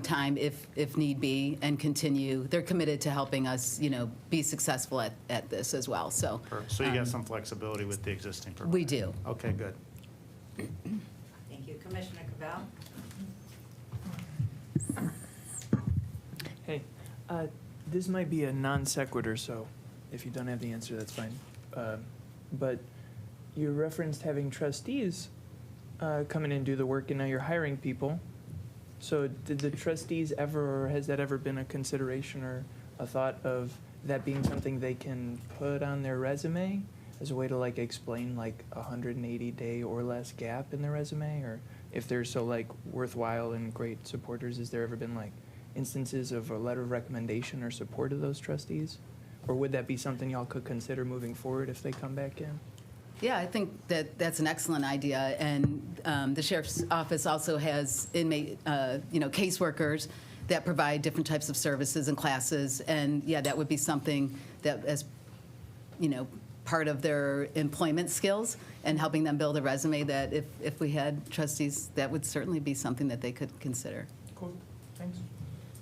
time if need be and continue. They're committed to helping us, be successful at this as well. So So you got some flexibility with the existing program? we do. Okay, good. Thank you. Commissioner Cavell. Hey, this might be a non sequitur, so if you don't have the answer, that's fine. But you referenced having trustees come in and do the work, and now you're hiring people. So did the trustees ever, or has that ever been a consideration or a thought of that being something they can put on their resume as a way to like explain like a 180-day or less gap in their resume? Or if they're so like worthwhile and great supporters, has there ever been like instances of a letter of recommendation or support of those trustees? Or would that be something y'all could consider moving forward if they come back in? Yeah, I think that that's an excellent idea, and the sheriff's office also has inmate, caseworkers that provide different types of services and classes, and yeah, that would be something that as, part of their employment skills and helping them build a resume, that if we had trustees, that would certainly be something that they could consider. Cool, thanks.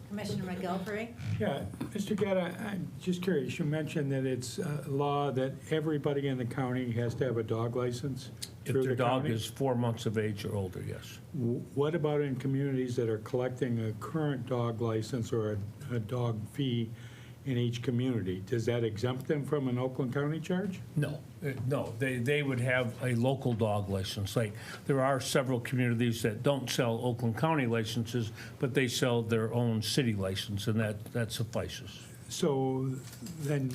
Commissioner McGilvery? Yeah, Mr. Getta, I'm just curious, you mentioned that it's a law that everybody in the county has to have a dog license If through their the dog county? is 4 months of age or older, yes. What about in communities that are collecting a current dog license or a dog fee in each community? Does that exempt them from an Oakland County charge? No, they would have a local dog license. Like, there are several communities that don't sell Oakland County licenses, but they sell their own city license, and that suffices. So then,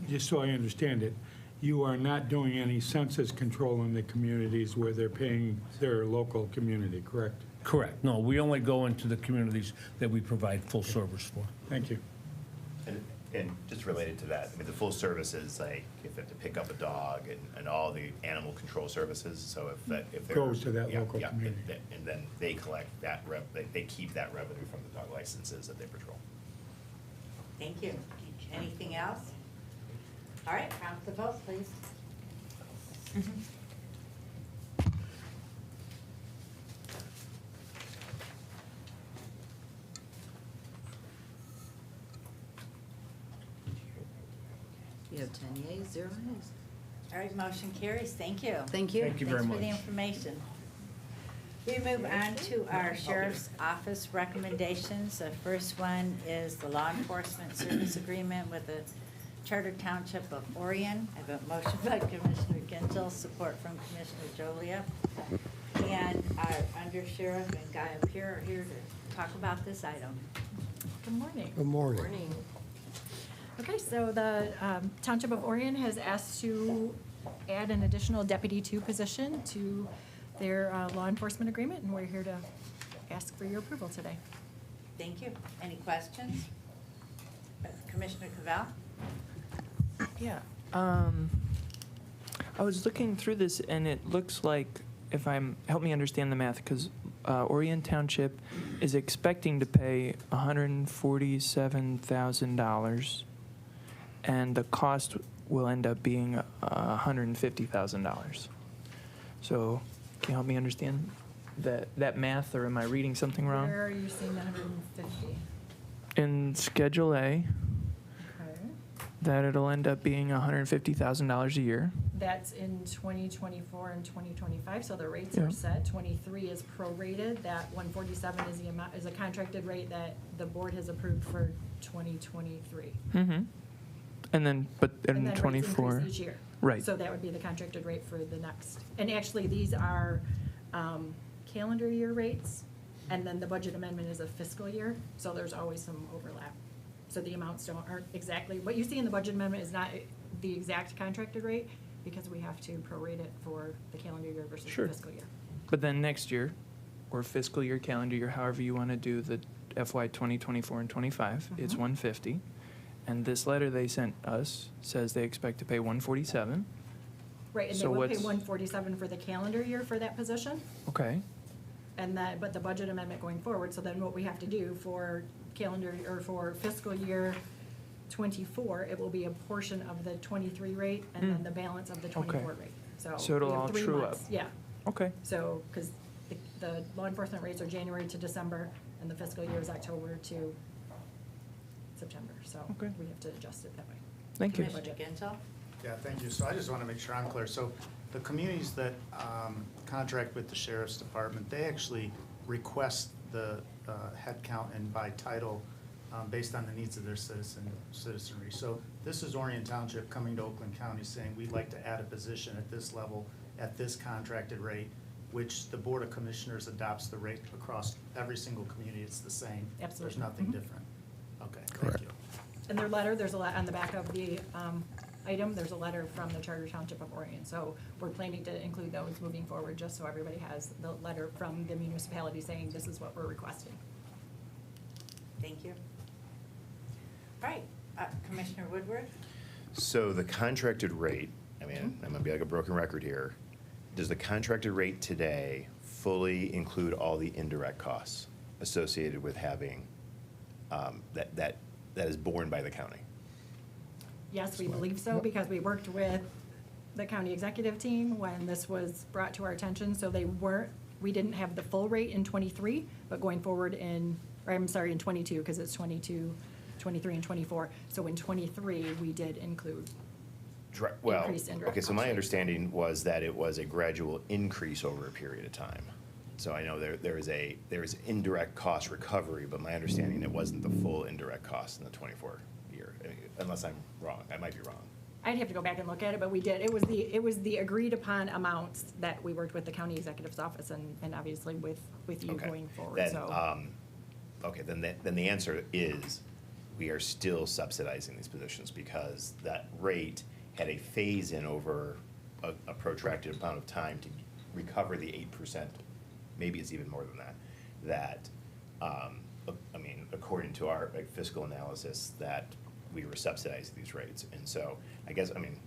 just so I understand it, you are not doing any census control in the communities where they're paying their local community, correct? Correct. No, we only go into the communities that we provide full service for. Thank you. And just related to that, I mean, the full service is like if they have to pick up a dog and all the animal control services, so if they're. Goes to that Yeah, local yeah, community. And then they collect that they keep that revenue from the dog licenses that they patrol. Thank you. Anything else? All right, count the vote, please. You have 10 yeas, 0 nays. All right, motion carries. Thank you. Thank you. Thank you very Thanks for the much. information. We move on to our Sheriff's Office recommendations. The first one is the law enforcement service agreement with the Charter Township of Orion. I have a motion by Commissioner Gintel, support from Commissioner Jolia. And our undersheriff and Guy Appier are here to talk about this item. Good morning. Good morning. Okay, so the Township of Orion has asked to add an additional Deputy 2 position to their law enforcement agreement, and we're here to ask for your approval today. Thank you. Any questions? Commissioner Cavell? Yeah, I was looking through this, and it looks like, help me understand the math, because Orion Township is expecting to pay $147,000, and the cost will end up being $150,000. So, can you help me understand that math, or am I reading something wrong? Where are you seeing the 150? In Schedule A, Okay. that it'll end up being $150,000 a year. That's in 2024 and 2025, so the rates Yeah. are set. 23 is prorated. That 147 is the amount, is a contracted rate that the board has approved for 2023. Mm-hmm. And then, but And in then rates 24. increase each year. Right. So that would be the contracted rate for the next. And actually, these are calendar year rates, and then the budget amendment is a fiscal year, so there's always some overlap. So the amounts aren't exactly, what you see in the budget amendment is not the exact contracted rate, because we have to prorate it for the calendar year versus Sure. the fiscal year. But then next year, or fiscal year, calendar year, however you want to do the FY 2024 and 25, it's Mhm. 150. And this letter they sent us says they expect to pay 147. Right, and they So would pay what's- 147 for the calendar year for that position, Okay. and that, but the budget amendment going forward, so then what we have to do for calendar, or for fiscal year 24, it will be a portion of the 23 rate, and then the balance of the 24 rate. So we it'll have all 3 true months. up. Yeah, Okay. so, because the law enforcement rates are January to December, and the fiscal year is October to September, so Okay. we have to adjust it that way. Thank you. Commissioner Gintel? Yeah, thank you. So I just want to make sure I'm clear. So the communities that contract with the sheriff's department, they actually request the head count and by title based on the needs of their citizenry. So this is Orion Township coming to Oakland County saying, we'd like to add a position at this level, at this contracted rate. which the Board of Commissioners adopts the rate across every single community. It's the same. Absolutely. There's nothing Mhm. different. Okay, thank Correct. you. In their letter, there's a lot, on the back of the item, there's a letter from the Charter Township of Orion. So we're planning to include those moving forward, just so everybody has the letter from the municipality saying this is what we're requesting. Thank you. All right, Commissioner Woodward? So the contracted rate, I mean, I'm gonna be like a broken record here. Does the contracted rate today fully include all the indirect costs associated with having, that is borne by the county? Yes, we believe so, because we worked with the county executive team when this was brought to our attention, so we didn't have the full rate in '23, but going forward in 22, because it's 22, 23, and 24. So in '23, we did include Well, increased indirect okay, so cost my rate. understanding was that it was a gradual increase over a period of time. So I know there is indirect cost recovery, but my understanding it wasn't the full indirect cost in the 24 year, unless I'm wrong. I might be wrong. I'd have to go back and look at it, but we did. It was the agreed upon amounts that we worked with the county executive's office and obviously with you Okay. going forward, Then, so. Okay, then the answer is, we are still subsidizing these positions because that rate had a phase-in over a protracted amount of time to recover the 8%, maybe it's even more than that, I mean, according to our fiscal analysis, that we were subsidizing these rates. And so, I guess, I mean,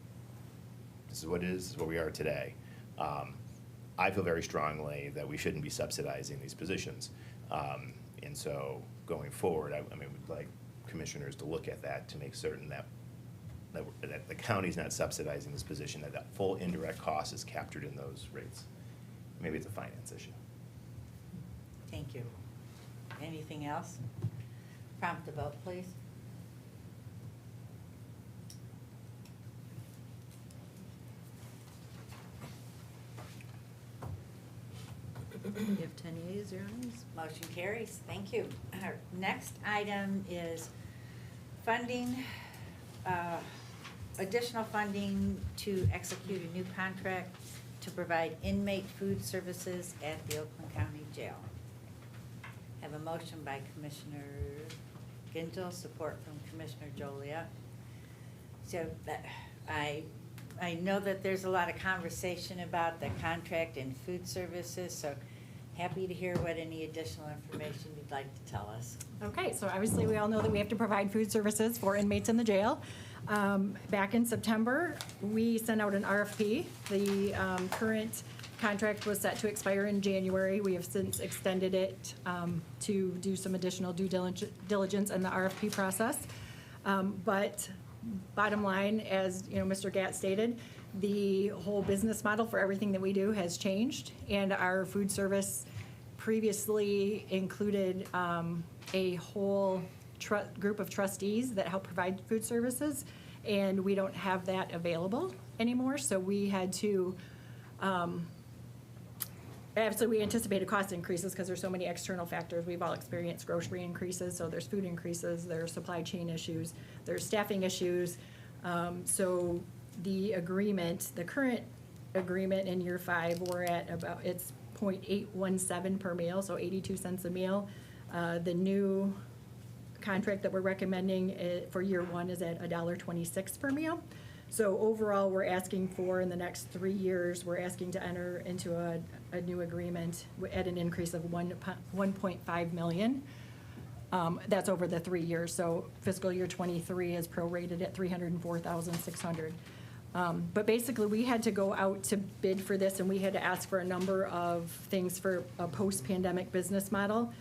this is what it is, this is what we are today. I feel very strongly that we shouldn't be subsidizing these positions. And so, going forward, I mean, we'd like commissioners to look at that to make certain that the county's not subsidizing this position, that full indirect cost is captured in those rates. Maybe it's a finance issue. Thank you. Anything else? Prompt the vote, please. You have 10 yeas, 0 nays. Motion carries. Thank you. Our next item is funding, additional funding to execute a new contract to provide inmate food services at the Oakland County Jail. Have a motion by Commissioner Gingell, support from Commissioner Joliet. So I know that there's a lot of conversation about the contract and food services, so happy to hear what any additional information you'd like to tell us. Okay, so obviously, we all know that we have to provide food services for inmates in the jail. Back in September, we sent out an RFP. The current contract was set to expire in January. We have since extended it to do some additional due diligence in the RFP process. But bottom line, as you know, Mr. Gatt stated, the whole business model for everything that we do has changed, and our food service previously included a whole group of trustees that help provide food services, and we don't have that available anymore, so we had to absolutely, we anticipated cost increases because there's so many external factors. We've all experienced grocery increases, so there's food increases, there's supply chain issues, there's staffing issues. So the agreement, the current agreement in year 5, we're at about, it's .817 per meal, so 82 cents a meal. The new contract that we're recommending for year 1 is at $1.26 per meal. So overall, we're asking for, in the next 3 years, we're asking to enter into a new agreement at an increase of $1.5 million. That's over the 3 years. So fiscal year '23 is prorated at $304,600. But basically, we had to go out to bid for this, and we had to ask for a number of things for a post-pandemic business model.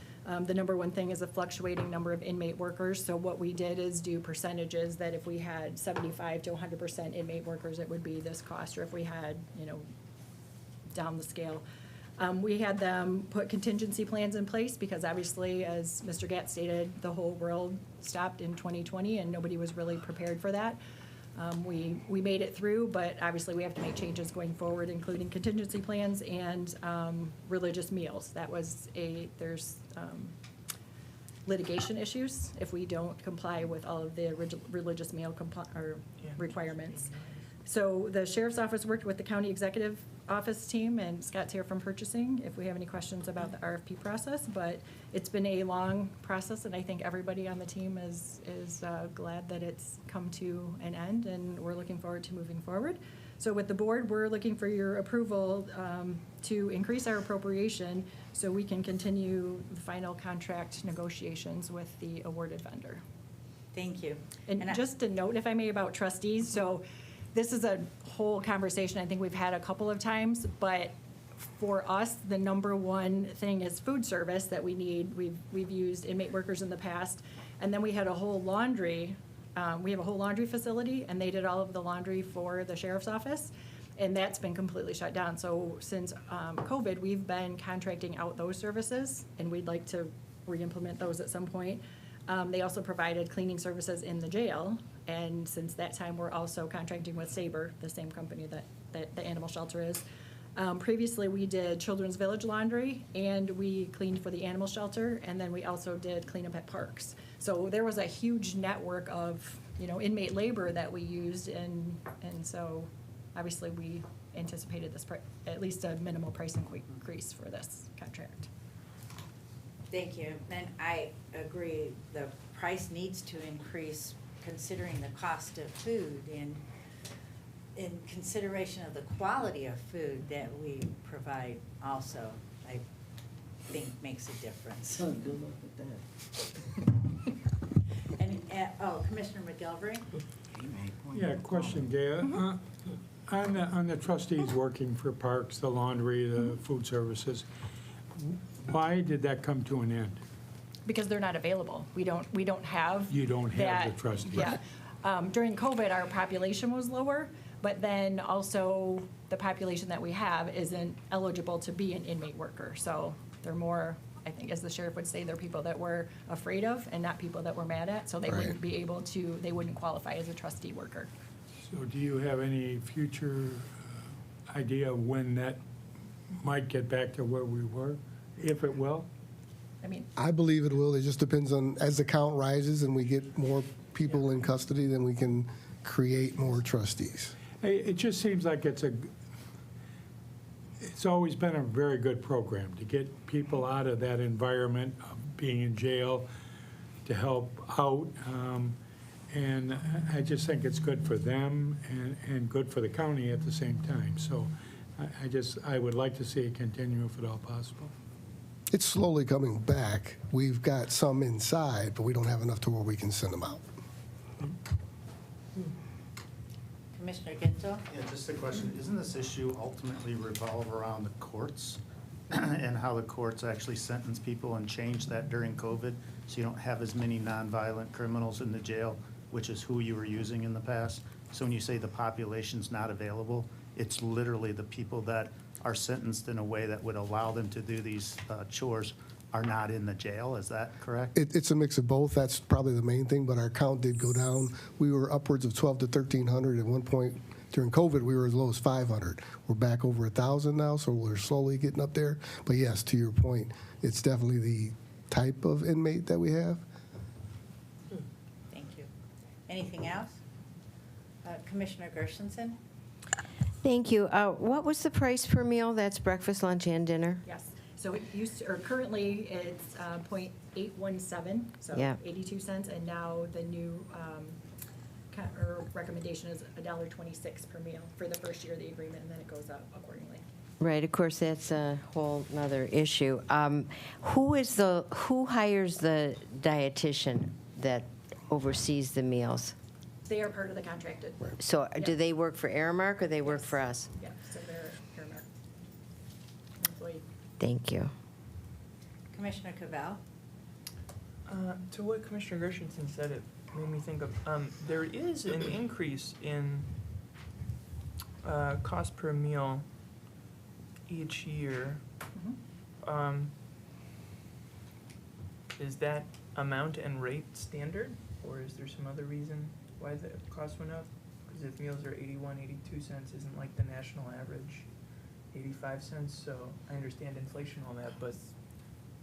The number one thing is a fluctuating number of inmate workers. So what we did is do percentages, that if we had 75 to 100% inmate workers, it would be this cost, or if we had, you know, down the scale. We had them put contingency plans in place because obviously, as Mr. Gatt stated, the whole world stopped in 2020 and nobody was really prepared for that. We made it through, but obviously we have to make changes going forward, including contingency plans and religious meals. That was there's litigation issues if we don't comply with all of the religious meal requirements. So the sheriff's office worked with the county executive office team, and Scott's here from purchasing if we have any questions about the RFP process. But it's been a long process, and I think everybody on the team is glad that it's come to an end, and we're looking forward to moving forward. So with the board, we're looking for your approval to increase our appropriation so we can continue the final contract negotiations with the awarded vendor. Thank you. And just a note, if I may, about trustees, so this is a whole conversation I think we've had a couple of times, but for us, the number one thing is food service that we need. We've used inmate workers in the past, and then we had a whole laundry. We have a whole laundry facility, and they did all of the laundry for the sheriff's office, and that's been completely shut down. So since COVID, we've been contracting out those services, and we'd like to re-implement those at some point. They also provided cleaning services in the jail, and since that time, we're also contracting with Sabre, the same company that the animal shelter is. Previously, we did Children's Village laundry, and we cleaned for the animal shelter, and then we also did cleanup at parks. So there was a huge network of, inmate labor that we used, and so obviously we anticipated this, at least a minimal price increase for this contract. Thank you. And I agree, the price needs to increase considering the cost of food and in consideration of the quality of food that we provide also, I think makes a difference. Oh, good luck with that. And, Commissioner McGilvery? Yeah, question, Gail. On the trustees working for parks, the laundry, the food services, why did that come to an end? Because they're not available. We don't have. You don't have that- the trustees. Yeah. During COVID, our population was lower, but then also the population that we have isn't eligible to be an inmate worker. So they're more, I think, as the sheriff would say, they're people that we're afraid of and not people that we're mad at. So they wouldn't be able to, they wouldn't qualify as a trustee worker. So do you have any future idea of when that might get back to where we were, if it will? I mean, I believe it will. It just depends on, as the count rises and we get more people in custody, then we can create more trustees. It just seems like it's always been a very good program to get people out of that environment of being in jail, to help out. And I just think it's good for them and good for the county at the same time. So I would like to see it continue if at all possible. It's slowly coming back. We've got some inside, but we don't have enough to where we can send them out. Commissioner Ginzel? Yeah, just a question. Isn't this issue ultimately revolve around the courts and how the courts actually sentence people and change that during COVID so you don't have as many nonviolent criminals in the jail, which is who you were using in the past? So when you say the population's not available, it's literally the people that are sentenced in a way that would allow them to do these chores are not in the jail. Is that correct? It's a mix of both. That's probably the main thing, but our count did go down. We were upwards of 1,200 to 1,300 at one point. During COVID, we were as low as 500. We're back over 1,000 now, so we're slowly getting up there. But yes, to your point, it's definitely the type of inmate that we have. Thank you. Anything else? Commissioner Gershenson? Thank you. What was the price per meal? That's breakfast, lunch, and dinner? yes. So it used to, or currently it's .817, so Yeah. 82 cents, and now the new recommendation is $1.26 per meal for the first year of the agreement, and then it goes up accordingly. Right, of course, that's a whole nother issue. Who hires the dietitian that oversees the meals? They are part of the contracted. So do Yeah. they work for Aramark or they work Yes. for us? Yeah, so they're Aramark employee. Thank you. Commissioner Cavell? To what Commissioner Gershenson said, it made me think of, there is an increase in cost per meal each year. Is that amount and rate standard, or is there some other reason why the cost went up? Because if meals are 81, 82 cents, isn't like the national average 85 cents? So I understand inflation and all that, but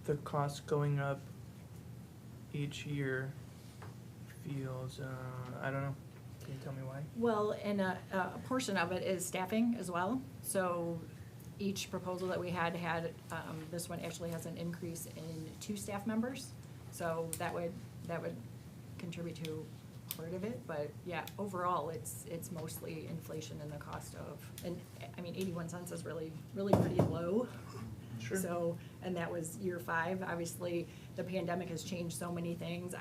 the cost going up each year feels, I don't know. Can you tell me why? Well, and a portion of it is staffing as well. So each proposal that we had, this one actually has an increase in 2 staff members. So that would contribute to part of it. But yeah, overall, it's mostly inflation and the cost of, and I mean, 81 cents is really pretty low. Sure. So, and that was year 5. Obviously, the pandemic has changed so many things.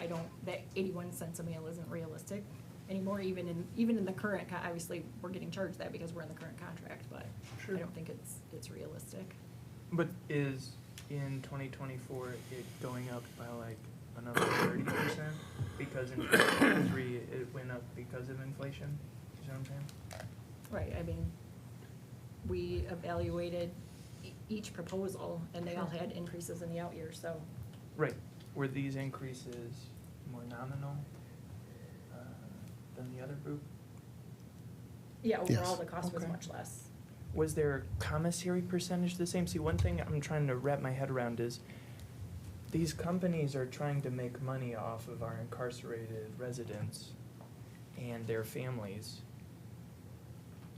That 81 cents a meal isn't realistic anymore, even in the current, obviously, we're getting charged that because we're in the current contract, but Sure. I don't think it's realistic. But is in 2024 it going up by like another 30%? Because in 2023 it went up because of inflation? You know what I'm saying? Right, I mean, we evaluated each proposal and they all had increases in the out years, so. Right. Were these increases more nominal than the other group? Yeah, overall, Yes. the cost was Okay. much less. Was their commissary percentage the same? See, one thing I'm trying to wrap my head around is these companies are trying to make money off of our incarcerated residents and their families.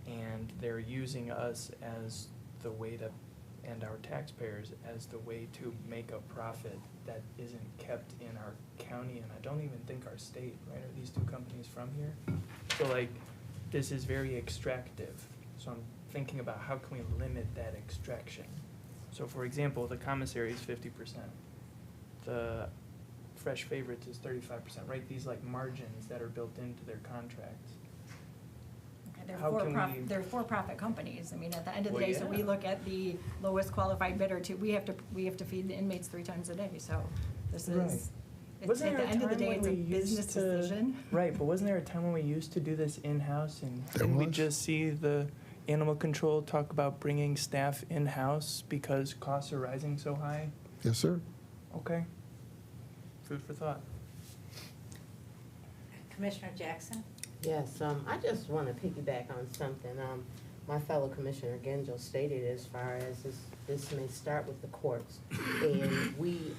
And they're using us as the way to, and our taxpayers as the way to make a profit that isn't kept in our county, and I don't even think our state, right? Are these 2 companies from here? So like, this is very extractive. So I'm thinking about how can we limit that extraction? So for example, the commissary is 50%. The Fresh Favorites is 35%, right? These like margins that are built into their contracts. They're How can we- they're for-profit companies. I mean, at the end of the Well, day, so we yeah. look at the lowest qualified bidder too. We have to feed the inmates 3 times a day, so this Right. is, Wasn't at there the a end of the time day, when it's a we used business to- decision. Right, but wasn't there a time when we used to do this in-house and There didn't we was. just see the animal control talk about bringing staff in-house because costs are rising so high? Yes, sir. Okay. Food for thought. Commissioner Jackson? Yes, I just want to piggyback on something my fellow Commissioner Gengel stated as far as this may start with the courts. And we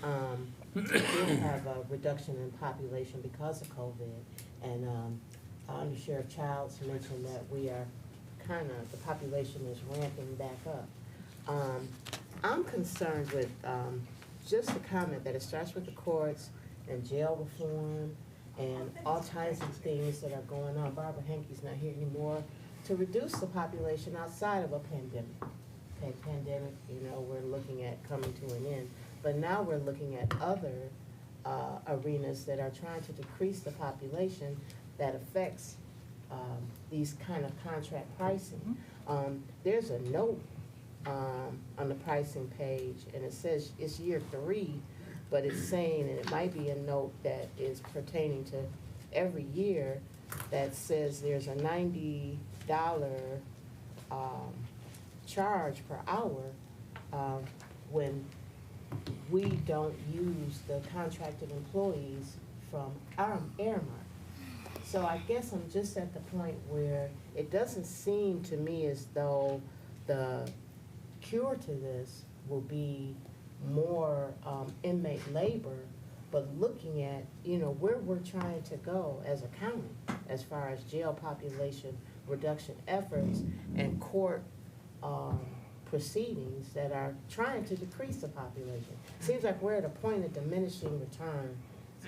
did have a reduction in population because of COVID. And Under Sheriff Childs mentioned that we are the population is ramping back up. I'm concerned with just the comment that it starts with the courts and jail reform and all kinds of things that are going on. Barbara Henke's not here anymore. To reduce the population outside of a pandemic. Okay, pandemic, we're looking at coming to an end. But now we're looking at other arenas that are trying to decrease the population that affects these kind of contract pricing. There's a note on the pricing page, and it says it's year 3, but it's saying, and it might be a note that is pertaining to every year, that says there's a $90 charge per hour when we don't use the contracted employees from our Aramark. So I guess I'm just at the point where it doesn't seem to me as though the cure to this will be more inmate labor, but looking at, where we're trying to go as a county as far as jail population reduction efforts and court proceedings that are trying to decrease the population. Seems like we're at a point of diminishing return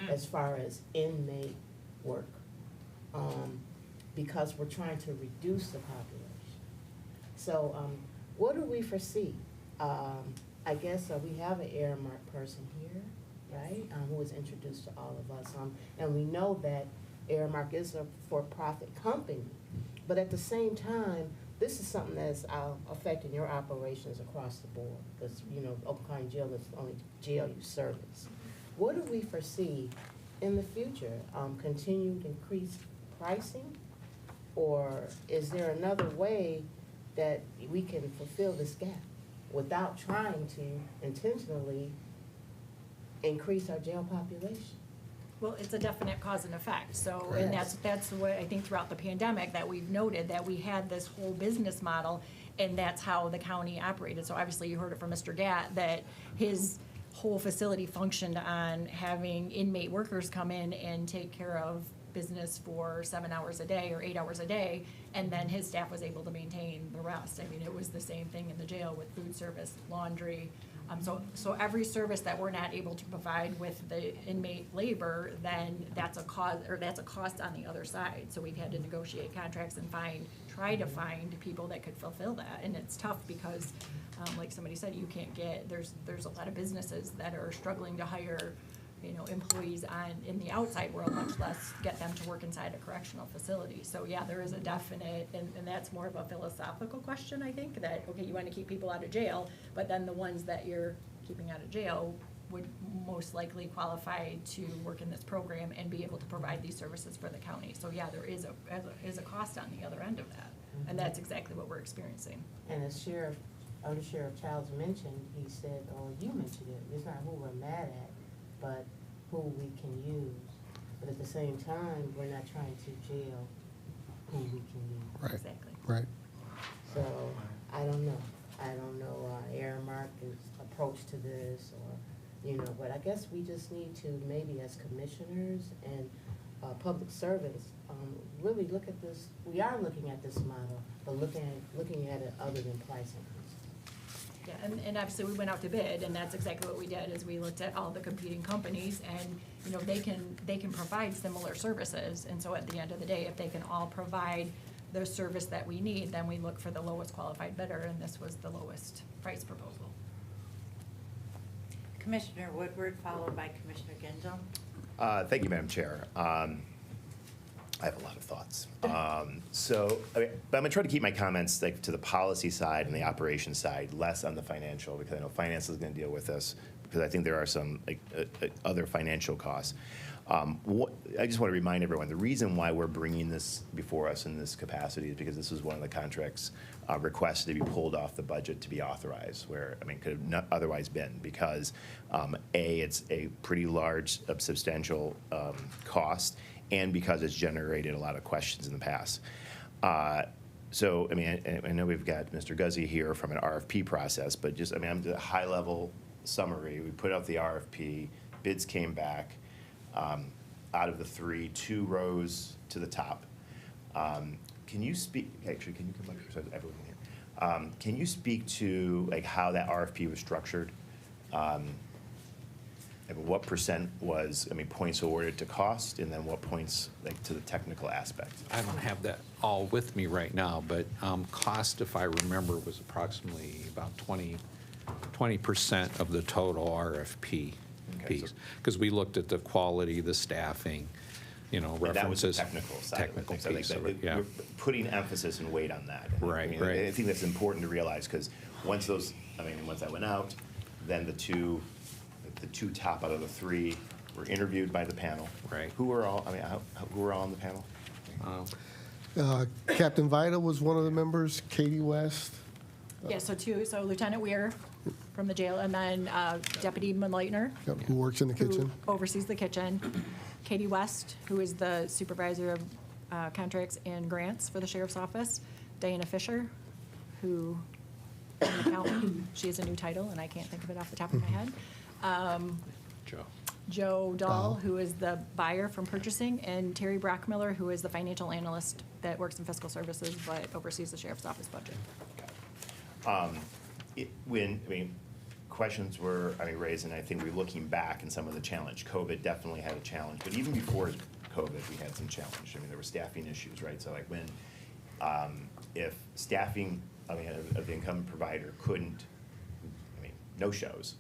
as far as inmate work, because we're trying to reduce the population. So what do we foresee? I guess we have an Aramark person here, right, who was introduced to all of us. And we know that Aramark is a for-profit company, but at the same time, this is something that's affecting your operations across the board, because, Oakland County Jail is the only jail you service. What do we foresee in the future? Continued increased pricing? Or is there another way that we can fulfill this gap without trying to intentionally increase our jail population? Well, it's a definite cause and effect, so, and Yes. that's what I think throughout the pandemic that we've noted, that we had this whole business model, and that's how the county operated. So obviously, you heard it from Mr. Gatt, that his whole facility functioned on having inmate workers come in and take care of business for 7 hours a day or 8 hours a day, and then his staff was able to maintain the rest. I mean, it was the same thing in the jail with food service, laundry. So every service that we're not able to provide with the inmate labor, then that's a cost on the other side. So we've had to negotiate contracts and try to find people that could fulfill that. And it's tough because, like somebody said, you can't there's a lot of businesses that are struggling to hire, employees in the outside world, much less get them to work inside a correctional facility. So yeah, there is a definite, and that's more of a philosophical question, I think, that, okay, you want to keep people out of jail, but then the ones that you're keeping out of jail would most likely qualify to work in this program and be able to provide these services for the county. So yeah, there is a cost on the other end of that, and that's exactly what we're experiencing. And as Sheriff Childs mentioned, he said, or you mentioned it, it's not who we're mad at, but who we can use. But at the same time, we're not trying to jail who we can use. Right. Exactly. Right. So, I don't know. Aramark's approach to this, or, but I guess we just need to, maybe as commissioners and public servants, really look at this. We are looking at this model, but looking at it other than price increase. Yeah, and obviously we went out to bid, and that's exactly what we did, is we looked at all the competing companies, and, they can provide similar services, and so at the end of the day, if they can all provide the service that we need, then we look for the lowest qualified bidder, and this was the lowest price proposal. Commissioner Woodward, followed by Commissioner Gengel. Thank you, Madam Chair. I have a lot of thoughts. But I'm going to try to keep my comments to the policy side and the operations side, less on the financial, because I know finance is going to deal with this, because I think there are some other financial costs. I just want to remind everyone, the reason why we're bringing this before us in this capacity is because this was one of the contracts requests to be pulled off the budget to be authorized, where, could have not otherwise been, because it's a pretty large, substantial cost, and because it's generated a lot of questions in the past. I know we've got Mr. Guzzi here from an RFP process, but just, I'm the high-level summary. We put out the RFP, bids came back. Out of the 3, 2 rose to the top. Can you speak, actually, can you come up here so everyone can hear? Can you speak to how that RFP was structured? What percent was, points awarded to cost, and then what points to the technical aspect? I don't have that all with me right now, but cost, if I remember, was approximately about 20% of the total RFP piece. Because we looked at the quality, the staffing, references. That was the technical side. Technical of piece of it, yeah. We're putting emphasis and weight on that. Right. I think that's important to realize, because once that went out, then the two top out of the 3 were interviewed by the panel. Right. Who were all? Who were all on the panel? Captain Vida was one of the members, Katie West. Yeah, so Lieutenant Weir from the jail, and then Deputy Leitner, Who works in the kitchen. who oversees the kitchen, Katie West, who is the supervisor of contracts and grants for the sheriff's office, Diana Fisher, who is an accountant. She has a new title, and I can't think of it off the top of my head. Joe Dahl, who is the buyer from purchasing, and Terry Brockmiller, who is the financial analyst that works in fiscal services but oversees the sheriff's office budget. Questions were raised, and I think we're looking back in some of the challenge. COVID definitely had a challenge, but even before COVID, we had some challenge. There were staffing issues, right? So when, if staffing, of the incumbent provider couldn't, no shows,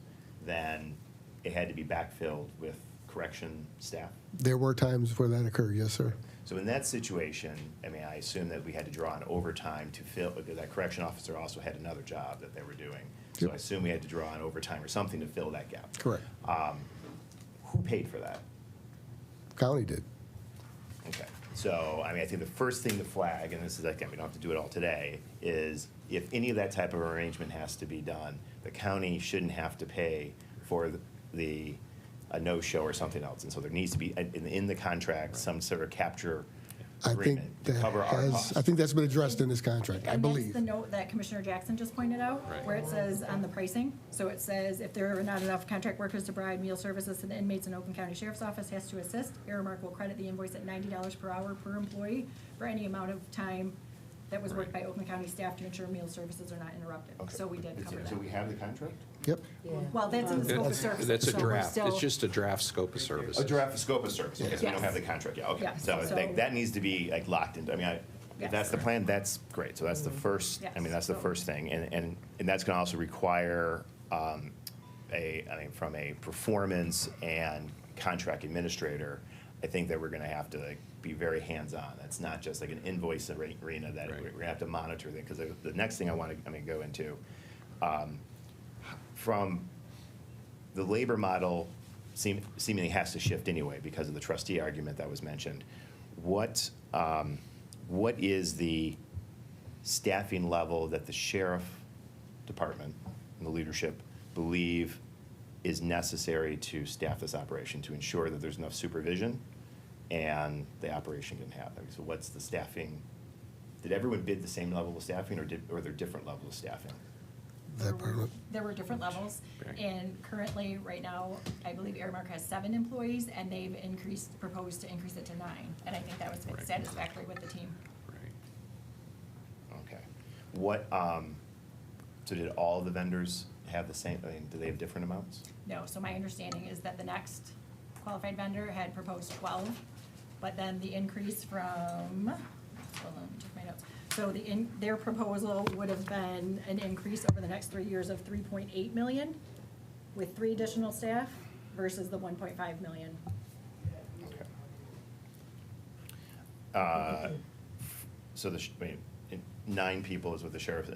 then it had to be backfilled with correction staff. There were times where that occurred, yes, sir. So in that situation, I assume that we had to draw on overtime to fill, because that correction officer also had another job that they were doing. So Yep. I assume we had to draw on overtime or something to fill that gap. Correct. Who paid for that? County did. Okay. So, I think the first thing to flag, and this is, we don't have to do it all today, is if any of that type of arrangement has to be done, the county shouldn't have to pay for a no-show or something else. And so there needs to be, in the contract, some sort of capture I think agreement to that cover our costs. I think that's been addressed in this contract, I And believe. that's the note that Commissioner Jackson just pointed out, where it says on the pricing. So it says, if there are not enough contract workers to provide meal services to the inmates in Oakland County Sheriff's Office has to assist, Aramark will credit the invoice at $90 per hour per employee for any amount of time that was worked by Oakland County staff to ensure meal services are not interrupted. Okay. So we did cover So we that. have the contract? Yep. Well, that's in the scope of services. That's a so we're draft. still- It's just a draft scope of services. A draft scope of service, okay, so we don't Yes. have the contract yet, okay. Yes. So So- like, that needs to be like locked into, I mean, if Yes. that's the plan, that's great, so that's the first, I mean, that's the first thing. And that's gonna also require, from a performance and contract administrator, I think that we're gonna have to like be very hands-on. That's not just like an invoice arena that we're gonna have to monitor that, because the next thing I wanna, go into, from the labor model seemingly has to shift anyway because of the trustee argument that was mentioned. What is the staffing level that the sheriff department and the leadership believe is necessary to staff this operation, to ensure that there's enough supervision and the operation can happen? So what's the staffing? Did everyone bid the same level of staffing, or are there different levels of staffing? There were different levels, and currently, right now, I believe Aramark has 7 employees, and they've proposed to increase it to 9, and I think that was satisfactory with the team. Okay. What, so did all the vendors have the same, I mean, do they have different amounts? No, so my understanding is that the next qualified vendor had proposed 12, but then the increase from, hold on, check my notes. So their proposal would have been an increase over the next 3 years of 3.8 million with 3 additional staff versus the 1.5 million. Okay. So I mean, 9 people is what the sheriff,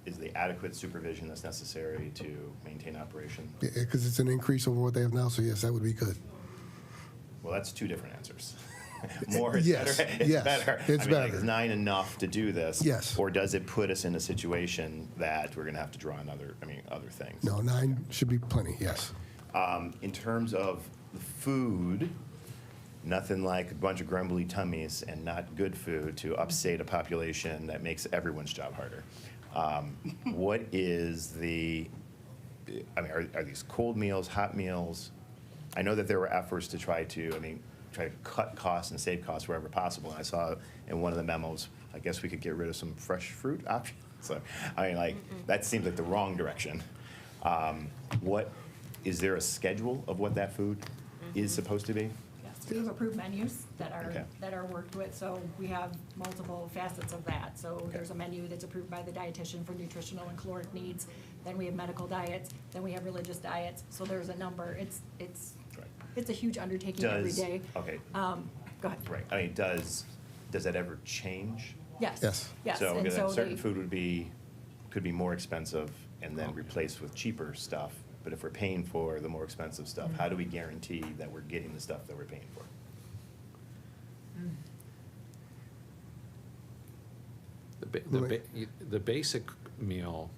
is the adequate supervision that's necessary to maintain operation? Yeah, because it's an increase over what they have now, so yes, that would be good. Well, that's 2 different answers. More is Yes, better. It's yes, better. it's I mean, like, better. is 9 enough to do this? Yes. Or does it put us in a situation that we're gonna have to draw on other things? No, 9 should be plenty, yes. In terms of the food, nothing like a bunch of grumbly tummies and not good food to upstate a population that makes everyone's job harder. What is I mean, are these cold meals, hot meals? I know that there were efforts to try to cut costs and save costs wherever possible. And I saw in one of the memos, I guess we could get rid of some fresh fruit options. So, I mean, like, that seems like the wrong direction. Is there a schedule of what that food is supposed to be? Yes, we have approved menus that Okay. are worked with, so we have multiple facets of that. So there's a menu that's approved by the dietitian for nutritional and caloric needs, then we have medical diets, then we have religious diets, so there's a number. It's a huge undertaking every day. Okay. Go ahead. Right, I mean, does that ever change? Yes. Yes. Yes, So, and because so certain they- food could be more expensive and then replaced with cheaper stuff. But if we're paying for the more expensive stuff, how do we guarantee that we're getting the stuff that we're paying for? The basic meal,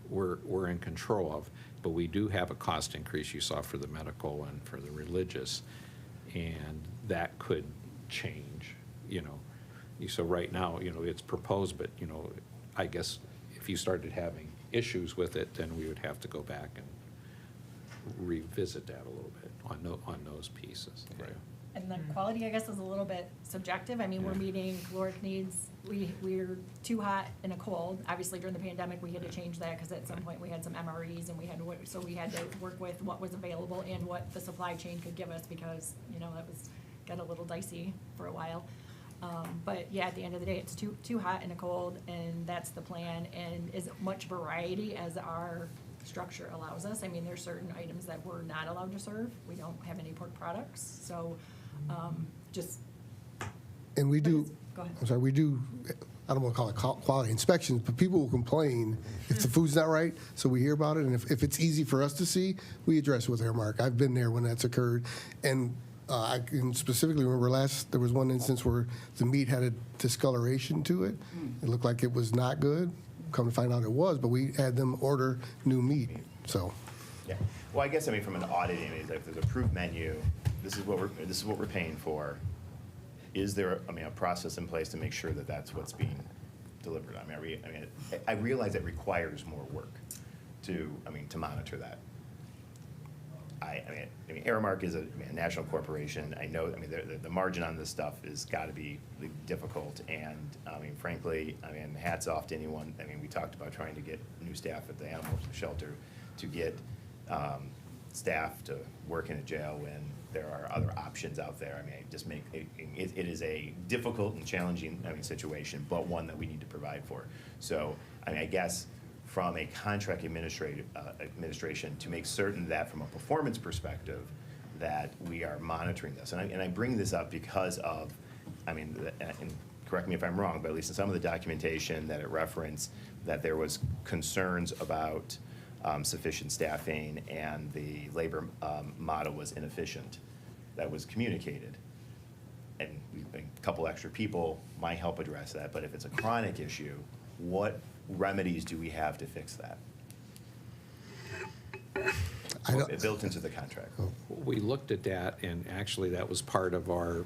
we're in control of, but we do have a cost increase you saw for the medical and for the religious, and that could change, you know. So right now, you know, it's proposed, but, you know, I guess if you started having issues with it, then we would have to go back and revisit that a little bit on those pieces. Right. And the quality, I guess, is a little bit subjective. I mean, we're meeting caloric needs. We're too hot and a cold. Obviously, during the pandemic, we had to change that because at some point we had some MREs and we had to work with what was available and what the supply chain could give us because, you know, that got a little dicey for a while. But yeah, at the end of the day, it's too hot and a cold, and that's the plan. And as much variety as our structure allows us. I mean, there's certain items that we're not allowed to serve. We don't have any pork products, so just. And we do, Go ahead. I'm sorry, we do, I don't want to call it quality inspections, but people will complain if the food's not right, so we hear about it, and if it's easy for us to see, we address it with Aramark. I've been there when that's occurred, and I can specifically remember there was one instance where the meat had a discoloration to it. It looked like it was not good. Come to find out it was, but we had them order new meat, so. Yeah, well, I guess, I mean, from an auditing, if there's an approved menu, this is what we're paying for. is there, I mean, a process in place to make sure that that's what's being delivered? I mean, I realize it requires more work to monitor that. I mean, Aramark is a national corporation. I know, I mean, the margin on this stuff has got to be difficult. And, I mean, frankly, I mean, hats off to anyone. I mean, we talked about trying to get new staff at the animal shelter, to get staff to work in a jail when there are other options out there. I mean, it is a difficult and challenging, situation, but one that we need to provide for. So, I mean, I guess, from a contract administration to make certain that from a performance perspective that we are monitoring this. And I bring this up because of, I mean, and correct me if I'm wrong, but at least in some of the documentation that it referenced, that there was concerns about sufficient staffing and the labor model was inefficient. That was communicated. And a couple extra people might help address that, but if it's a chronic issue, what remedies do we have to fix that? Built into the contract. We looked at that, and actually that was part of our,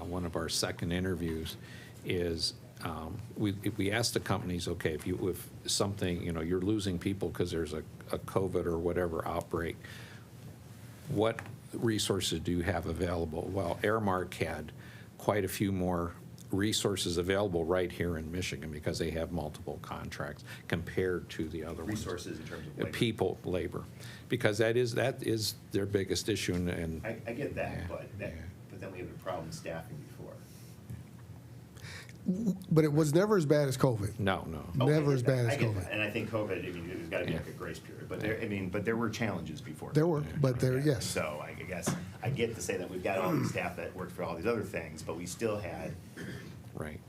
one of our second interviews, is we asked the companies, okay, if something, you're losing people because there's a COVID or whatever outbreak, what resources do you have available? Well, Aramark had quite a few more resources available right here in Michigan because they have multiple contracts compared to the other resources in terms of labor. People, labor, because that is their biggest issue. And I get that, but then we have a problem staffing before. But it was never as bad as COVID. No. Never as bad as COVID. And I think COVID, I mean, there's got to be like a grace period. But there were challenges before. There were, but there, yes. So I guess I get to say that we've got all these staff that worked for all these other things, but we still had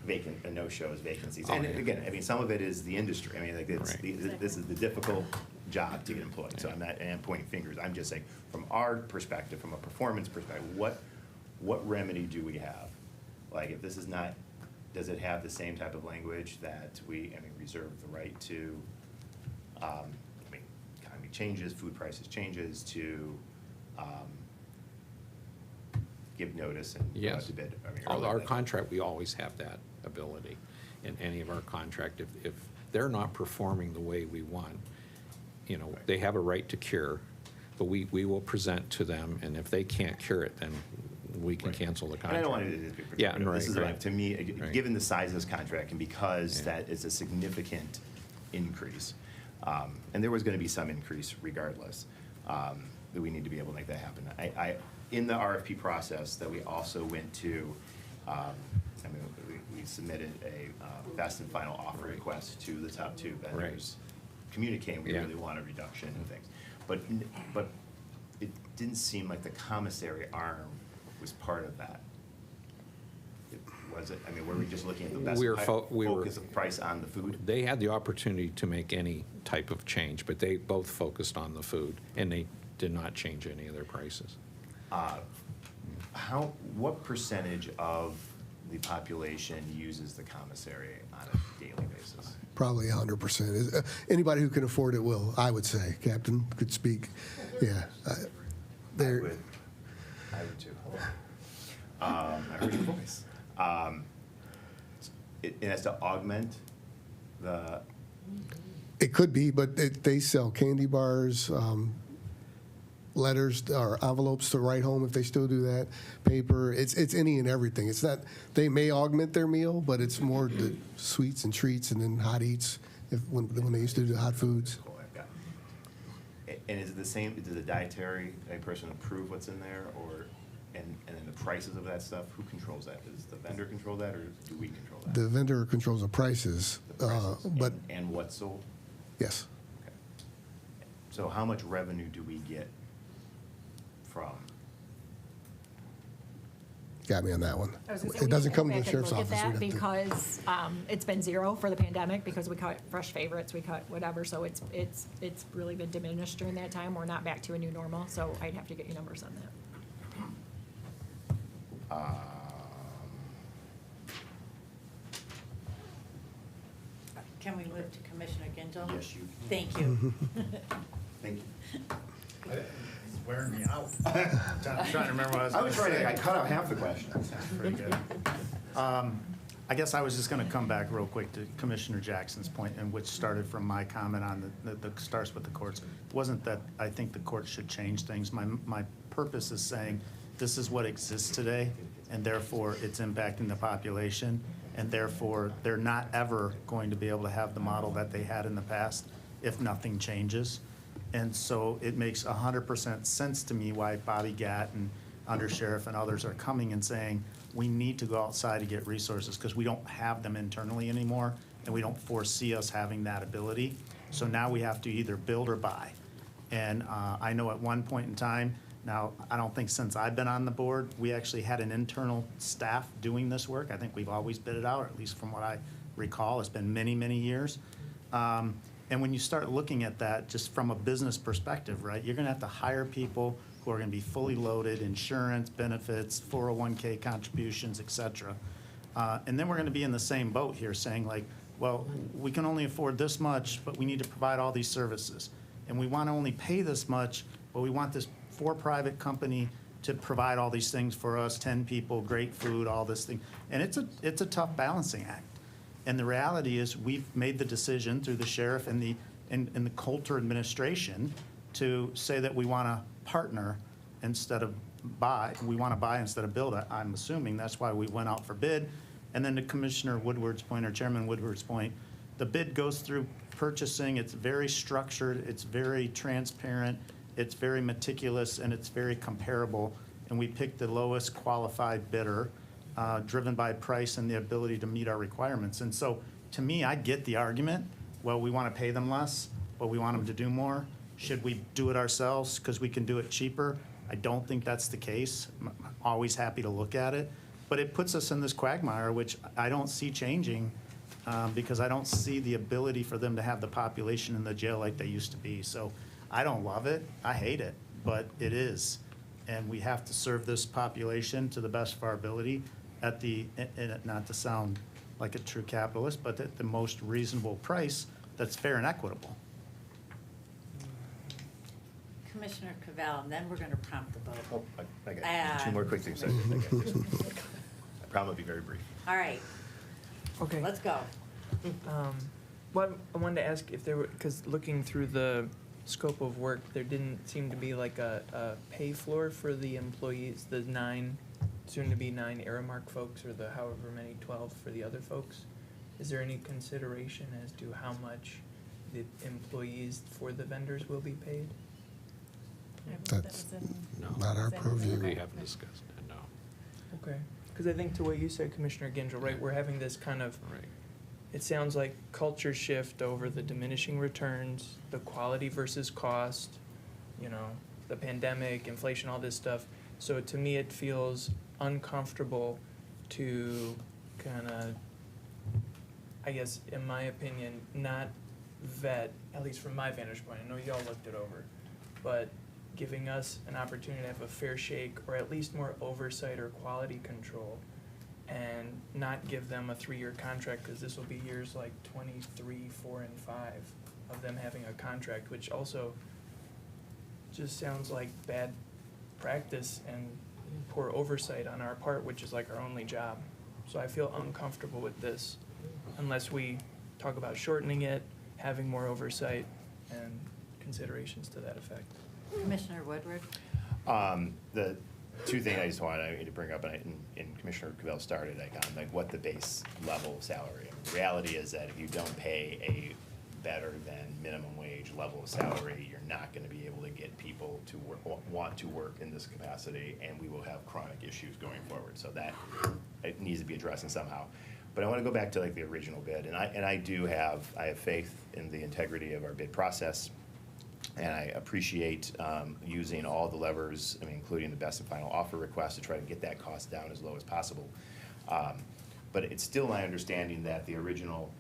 vacant, no-shows, vacancies. And again, I mean, some of it is the industry. I mean, like this is the difficult job to get employed. So I'm not pointing fingers. I'm just saying, from our perspective, from a performance perspective, what remedy do we have? Like, if this is not, does it have the same type of language that we, reserve the right to, economy changes, food prices changes, to give notice and go out to bid? Our contract, we always have that ability in any of our contract. If they're not performing the way we want, they have a right to cure, but we will present to them, and if they can't cure it, then we can cancel the contract. And I don't want to be particular. This is to me, given the size of this contract, and because that is a significant increase, and there was going to be some increase regardless, that we need to be able to make that happen. In the RFP process that we also went to, we submitted a best and final offer request to the top two vendors, communicating we really want a reduction in things. But it didn't seem like the commissary arm was part of that. Was it? Were we just looking at the best focus of price on the food? They had the opportunity to make any type of change, but they both focused on the food, and they did not change any of their prices. What percentage of the population uses the commissary on a daily basis? Probably 100%. Anybody who can afford it will, I would say. Captain could speak. Yeah. I would too. I heard your voice. It has to augment the. It could be, but they sell candy bars, letters or envelopes to write home if they still do that, paper. It's any and everything. It's not. They may augment their meal, but it's more the sweets and treats and then hot eats when they used to do hot foods. And is it the same? Does the dietary person approve what's in there, or and then the prices of that stuff? Who controls that? Does the vendor control that, or do we control that? The vendor controls the prices, but and what's sold. Yes. Okay. So how much revenue do we get from? Got me on that one. I was gonna say, It doesn't come to the we sheriff's have to office. look at that because it's been zero for the pandemic because we cut fresh favorites, we cut whatever, so it's really been diminished during that time. We're not back to a new normal, so I'd have to get you numbers on that. Can we move to Commissioner Gingell? Yes, you can. Thank you. Thank you. Where turned me out. I'm trying to remember what I was I going was to trying say. to, I cut out half the question. Pretty good. I guess I was just going to come back real quick to Commissioner Jackson's point, and which started from my comment on the starts with the courts. It wasn't that I think the courts should change things. My purpose is saying this is what exists today, and therefore it's impacting the population, and therefore they're not ever going to be able to have the model that they had in the past if nothing changes. And so it makes 100% sense to me why Bobby Gatt and Undersheriff and others are coming and saying, we need to go outside to get resources because we don't have them internally anymore, and we don't foresee us having that ability. So now we have to either build or buy. And I know at one point in time, now, I don't think since I've been on the board, we actually had an internal staff doing this work. I think we've always bid it out, or at least from what I recall. It's been many, many years. And when you start looking at that just from a business perspective, right, you're going to have to hire people who are going to be fully loaded, insurance, benefits, 401k contributions, et cetera. And then we're going to be in the same boat here saying like, well, we can only afford this much, but we need to provide all these services. And we want to only pay this much, but we want this for-private company to provide all these things for us, 10 people, great food, all this thing. And it's a tough balancing act. And the reality is we've made the decision through the sheriff and the Coulter administration to say that we want to partner instead of buy. We want to buy instead of build. I'm assuming that's why we went out for bid. And then to Commissioner Woodward's point, or Chairman Woodward's point, the bid goes through purchasing. It's very structured. It's very transparent. It's very meticulous, and it's very comparable. And we picked the lowest qualified bidder, driven by price and the ability to meet our requirements. And so, to me, I get the argument. Well, we want to pay them less, but we want them to do more. Should we do it ourselves because we can do it cheaper? I don't think that's the case. I'm always happy to look at it. But it puts us in this quagmire, which I don't see changing because I don't see the ability for them to have the population in the jail like they used to be. So I don't love it. I hate it, but it is. And we have to serve this population to the best of our ability at the, and not to sound like a true capitalist, but at the most reasonable price that's fair and equitable. Commissioner Cavell, and then we're going to prompt the vote. Oh, I got two more quick things. I promise I'll be very brief. All right, Okay. let's go. Well, I wanted to ask if there were, because looking through the scope of work, there didn't seem to be like a pay floor for the employees, the 9, soon to be 9 Aramark folks, or the however many 12 for the other folks. Is there any consideration as to how much the employees for the vendors will be paid? That's No. not our purview. We haven't discussed it, no. Okay, because I think to what you said, Commissioner Gingell, right, we're having this kind of, Right. it sounds like culture shift over the diminishing returns, the quality versus cost, you know, the pandemic, inflation, all this stuff. So to me, it feels uncomfortable to kind of, I guess, in my opinion, not vet, at least from my vantage point, I know y'all looked it over, but giving us an opportunity to have a fair shake or at least more oversight or quality control, and not give them a 3-year contract, because this will be years like 23, 4, and 5 of them having a contract, which also just sounds like bad practice and poor oversight on our part, which is like our only job. So I feel uncomfortable with this unless we talk about shortening it, having more oversight, and considerations to that effect. Commissioner Woodward? The two things I just wanted to bring up, and Commissioner Cavell started on like what the base level salary. The reality is that if you don't pay a better than minimum wage level of salary, you're not going to be able to get people to want to work in this capacity, and we will have chronic issues going forward. So that it needs to be addressed somehow. But I want to go back to like the original bid, and I have faith in the integrity of our bid process. And I appreciate using all the levers, including the best and final offer request, to try to get that cost down as low as possible. But it's still my understanding that the original,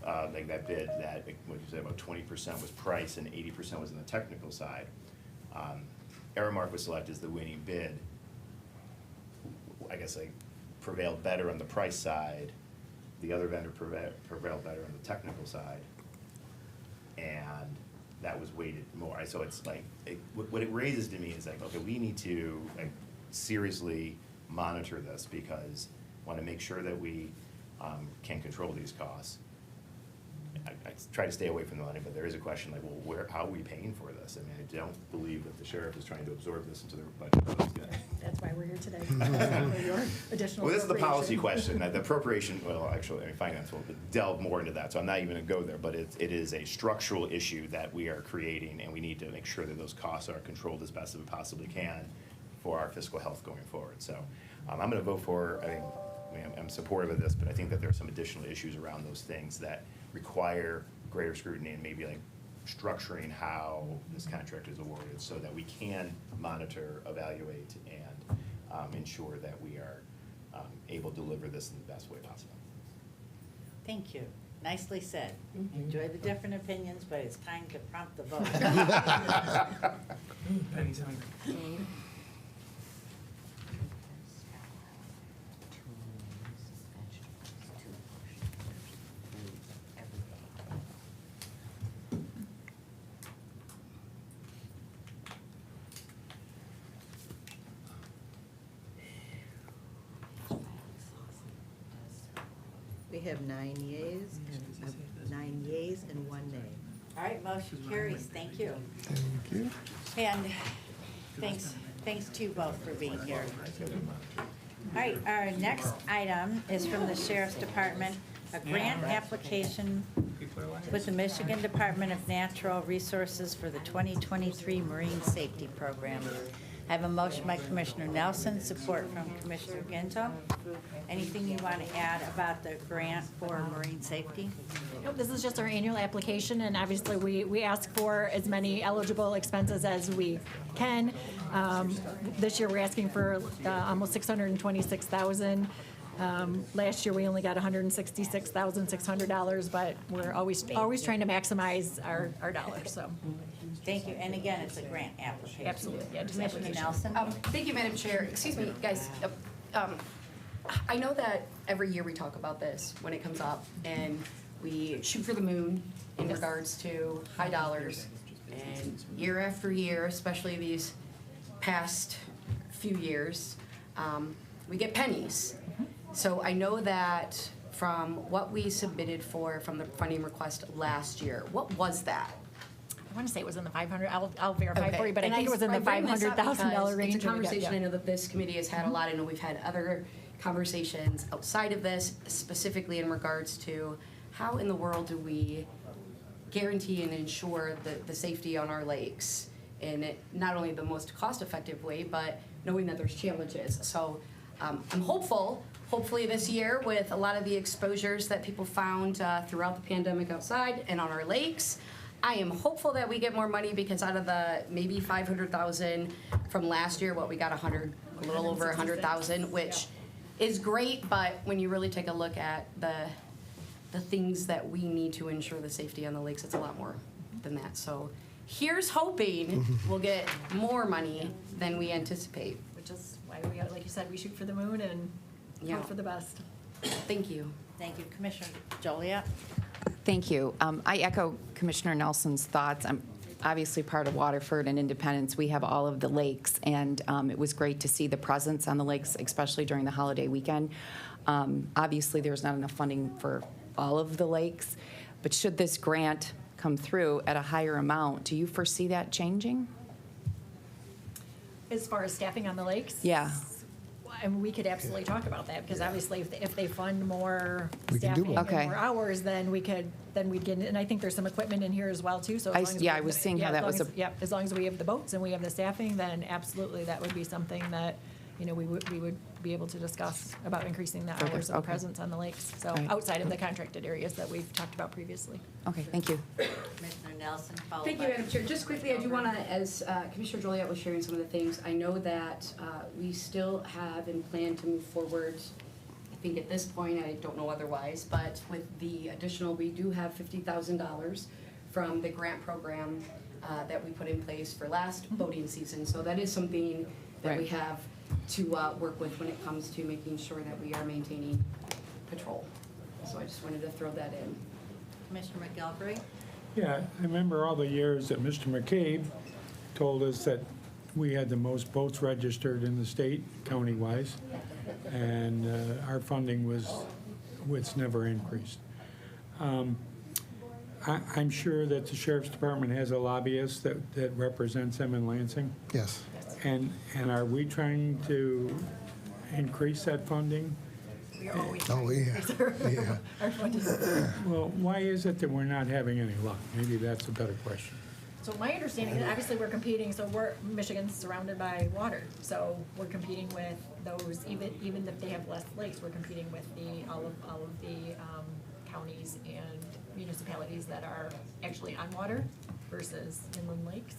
like that bid, that what you said about 20% was price and 80% was on the technical side. Aramark was selected as the winning bid. I guess I prevailed better on the price side. The other vendor prevailed better on the technical side. And that was weighted more. So it's like, what it raises to me is like, okay, we need to like seriously monitor this because want to make sure that we can control these costs. I try to stay away from the money, but there is a question like, well, how are we paying for this? I mean, I don't believe that the sheriff is trying to absorb this into their budget. That's why we're here today. For your additional Well, this is the policy appropriation. question. The appropriation, well, actually, I mean, finance will delve more into that, so I'm not even going to go there, but it is a structural issue that we are creating, and we need to make sure that those costs are controlled as best as we possibly can for our fiscal health going forward. So I'm going to vote for, I mean, I'm supportive of this, but I think that there are some additional issues around those things that require greater scrutiny and maybe like structuring how this contract is awarded so that we can monitor, evaluate, and ensure that we are able to deliver this in the best way possible. Thank you. Nicely said. Enjoy the different opinions, but it's time to prompt the vote. Penny's hungry. We have 9 yeas and 9 yeas and 1 nay. All right, motion carries. Thank you. Thank you. And thanks to you both for being here. All right, our next item is from the Sheriff's Department, a grant application with the Michigan Department of Natural Resources for the 2023 Marine Safety Program. I have a motion by Commissioner Nelson, support from Commissioner Ginto. Anything you want to add about the grant for marine safety? Nope, this is just our annual application, and obviously, we ask for as many eligible expenses as we can. This year, we're asking for almost $626,000. Last year, we only got $166,600, but we're always trying to maximize our dollars, so. Thank you. And again, it's a grant application. Absolutely, yeah, just Commissioner application. Nelson? Thank you, Madam Chair. Excuse me, guys. I know that every year we talk about this when it comes up, and we shoot for the moon in regards to high dollars. And year after year, especially these past few years, we get pennies. So I know that from what we submitted from the funding request last year, what was that? I want to say it was in the 500, I'll verify Okay. for you, but I And think it was in the bring this up $500,000 because range. It's a when we got- conversation yeah. I know that this committee has had a lot. I know we've had other conversations outside of this, specifically in regards to how in the world do we guarantee and ensure the safety on our lakes in not only the most cost-effective way, but knowing that there's challenges. So I'm hopefully this year with a lot of the exposures that people found throughout the pandemic outside and on our lakes, I am hopeful that we get more money because out of the maybe 500,000 from last year, what we got a little over 100,000, which is great, but when you really take a look at the things that we need to ensure the safety on the lakes, it's a lot more than that. So here's hoping we'll get more money than we anticipate. Which is why we, like you said, we shoot for the moon and Yeah. hope for the best. Thank you. Thank you. Commissioner Joliet? Thank you. I echo Commissioner Nelson's thoughts. I'm obviously part of Waterford and Independence. We have all of the lakes, and it was great to see the presence on the lakes, especially during the holiday weekend. Obviously, there's not enough funding for all of the lakes, but should this grant come through at a higher amount, do you foresee that changing? As far as staffing on the lakes? Yeah. And we could absolutely talk about that, because obviously if they fund more We can do staffing more. and Okay. more hours, then we'd get, and I think there's some equipment in here as well too, so. as long as we I have was the- seeing how yeah, that as was long as- Yep, as long as we have the boats and we have the staffing, then absolutely, that would be something that, we would be able to discuss about increasing the Further, hours of okay. presence on the lakes, so Right. outside of the contracted areas that we've talked about previously. Okay, thank you. Commissioner Nelson, followed Thank you, by Madam Chair. Just quickly, I do want to, as Commissioner Joliet was sharing some of the things, I know that we still have and plan to move forward. I think at this point, I don't know otherwise, but with the additional, we do have $50,000 from the grant program that we put in place for last boating season. So that is something that we Right. have to work with when it comes to making sure that we are maintaining patrol. So I just wanted to throw that in. Commissioner McGilvery? Yeah, I remember all the years that Mr. McCabe told us that we had the most boats registered in the state, county-wise, and our funding was never increased. I'm sure that the Sheriff's Department has a lobbyist that represents them in Lansing. Yes. And are we trying to increase that funding? We are always Oh, trying to yeah. increase our- Yeah. our funding. Well, why is it that we're not having any luck? Maybe that's a better question. So my understanding is obviously we're competing, so Michigan's surrounded by water. So we're competing with those, even if they have less lakes, we're competing with all of the counties and municipalities that are actually on water versus inland lakes.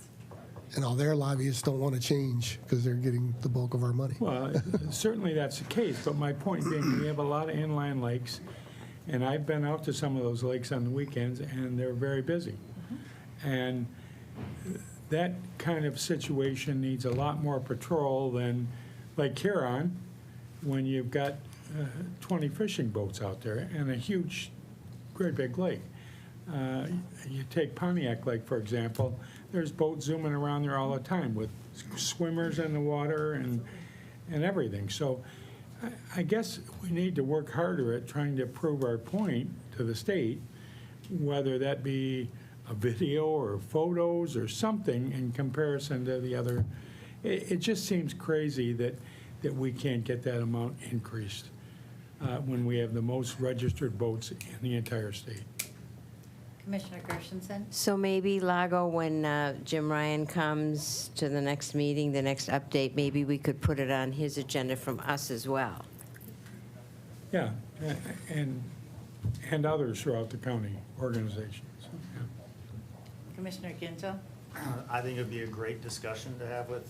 And all their lobbyists don't want to change because they're getting the bulk of our money. Well, certainly that's the case, but my point being, we have a lot of inland lakes, and I've been out to some of those lakes on the weekends, and they're very busy. And that kind of situation needs a lot more patrol than Lake Huron, when you've got 20 fishing boats out there and a huge, great big lake. You take Pontiac Lake, for example, there's boats zooming around there all the time with swimmers in the water and everything. So I guess we need to work harder at trying to prove our point to the state, whether that be a video or photos or something in comparison to the other. It just seems crazy that we can't get that amount increased when we have the most registered boats in the entire state. Commissioner Gershenson? So maybe, Lago, when Jim Ryan comes to the next meeting, the next update, maybe we could put it on his agenda from us as well. Yeah, and others throughout the county organizations. Yeah. Commissioner Ginzel? I think it'd be a great discussion to have with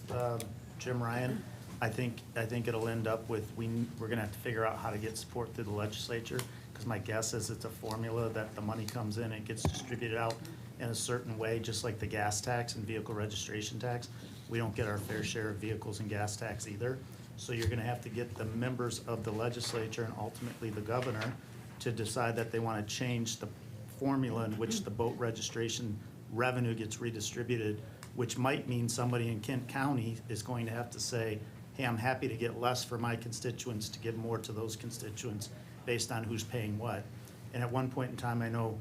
Jim Ryan. I think it'll end up with, we're gonna have to figure out how to get support through the legislature, because my guess is it's a formula that the money comes in, it gets distributed out in a certain way, just like the gas tax and vehicle registration tax. We don't get our fair share of vehicles and gas tax either. So you're gonna have to get the members of the legislature and ultimately the governor to decide that they wanna change the formula in which the boat registration revenue gets redistributed, which might mean somebody in Kent County is going to have to say, hey, I'm happy to get less for my constituents to give more to those constituents based on who's paying what. And at one point in time, I know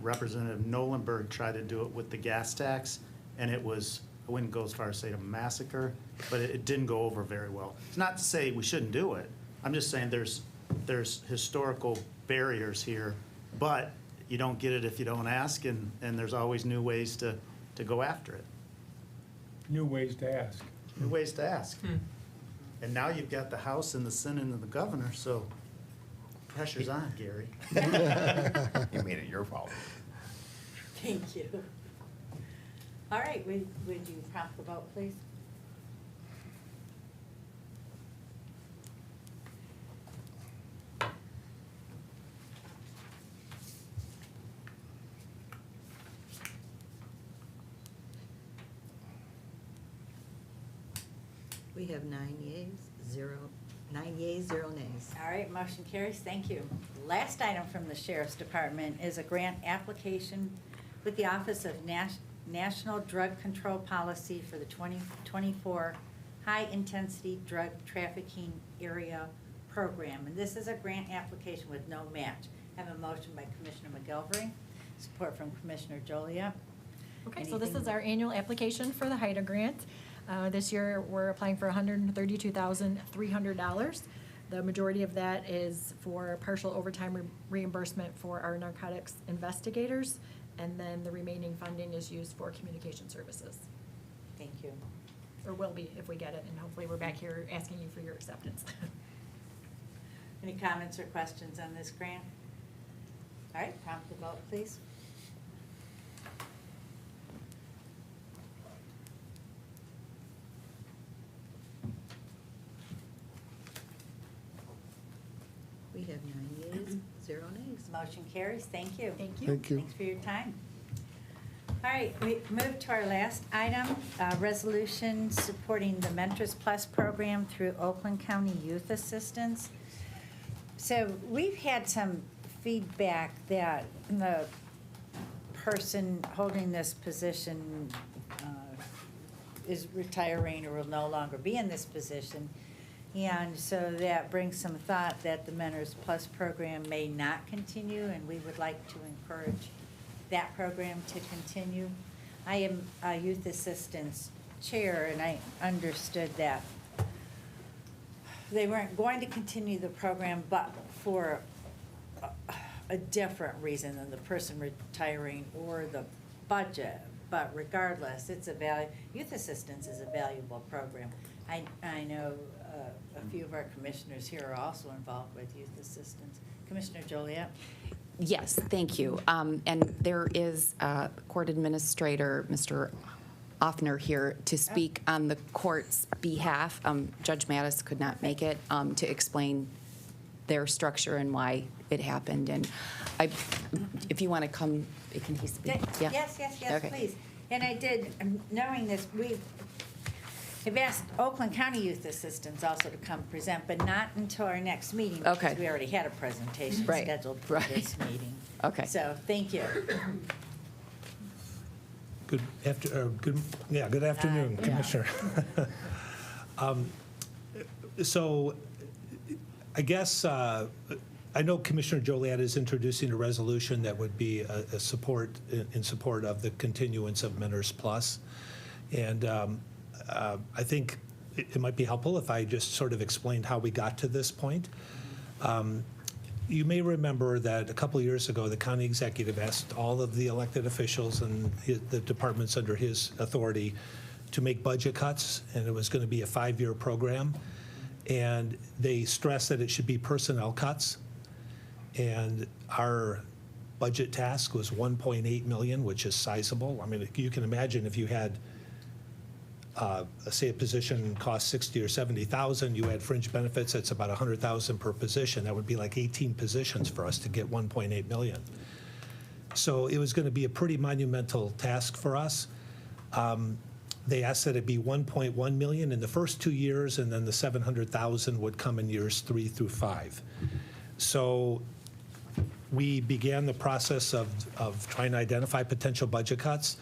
Representative Nolenberg tried to do it with the gas tax, and it was, I wouldn't go as far as say a massacre, but it didn't go over very well. It's not to say we shouldn't do it. I'm just saying there's historical barriers here, but you don't get it if you don't ask, and there's always new ways to go after it. New ways to ask. New ways to ask. And now you've got the House and the Senate and the governor, so pressure's on, Gary. You made it your fault. Thank you. All right, would you prompt the vote, please? We have 9 yeas, 0 nays. All right, motion carries. Thank you. Last item from the Sheriff's Department is a grant application with the Office of National Drug Control Policy for the 2024 High Intensity Drug Trafficking Area Program. And this is a grant application with no match. I have a motion by Commissioner McGilvery, support from Commissioner Joliet. Okay, so this Anything- is our annual application for the HIDA grant. This year, we're applying for $132,300. The majority of that is for partial overtime reimbursement for our narcotics investigators, and then the remaining funding is used for communication services, Thank you. or will be if we get it, and hopefully we're back here asking you for your acceptance. Any comments or questions on this grant? All right, prompt the vote, please. We have 9 yeas, 0 nays. Motion carries. Thank you. Thank you. Thank you. Thanks for your time. All right, we move to our last item, resolution supporting the Mentors Plus program through Oakland County Youth Assistance. So we've had some feedback that the person holding this position is retiring or will no longer be in this position. And so that brings some thought that the Mentors Plus program may not continue, and we would like to encourage that program to continue. I am a youth assistance chair, and I understood that they weren't going to continue the program, but for a different reason than the person retiring or the budget. But regardless, it's youth assistance is a valuable program. I know a few of our commissioners here are also involved with youth assistance. Commissioner Joliet? Yes, thank you. And there is Court Administrator, Mr. Offner, here to speak on the court's behalf. Judge Mattis could not make it to explain their structure and why it happened. And if you want to come, can he speak? Yeah. Yes, Okay. please. And I did, knowing this, I've asked Oakland County Youth Assistance also to come present, but not until our next meeting. Okay. Because we already had a presentation Right, scheduled for right. this meeting. Okay. So, thank you. Good afternoon, Yeah. Commissioner. So, I guess, I know Commissioner Joliet is introducing a resolution that would be in support of the continuance of Mentors Plus. And I think it might be helpful if I just sort of explained how we got to this point. You may remember that a couple of years ago, the county executive asked all of the elected officials and the departments under his authority to make budget cuts, and it was going to be a 5-year program. And they stressed that it should be personnel cuts. And our budget task was $1.8 million, which is sizable. I mean, you can imagine if you had say a position costs $60,000 or $70,000, you add fringe benefits, that's about $100,000 per position. That would be like 18 positions for us to get $1.8 million. So it was going to be a pretty monumental task for us. They asked that it be $1.1 million in the first 2 years, and then the $700,000 would come in years 3 through 5. So we began the process of trying to identify potential budget cuts.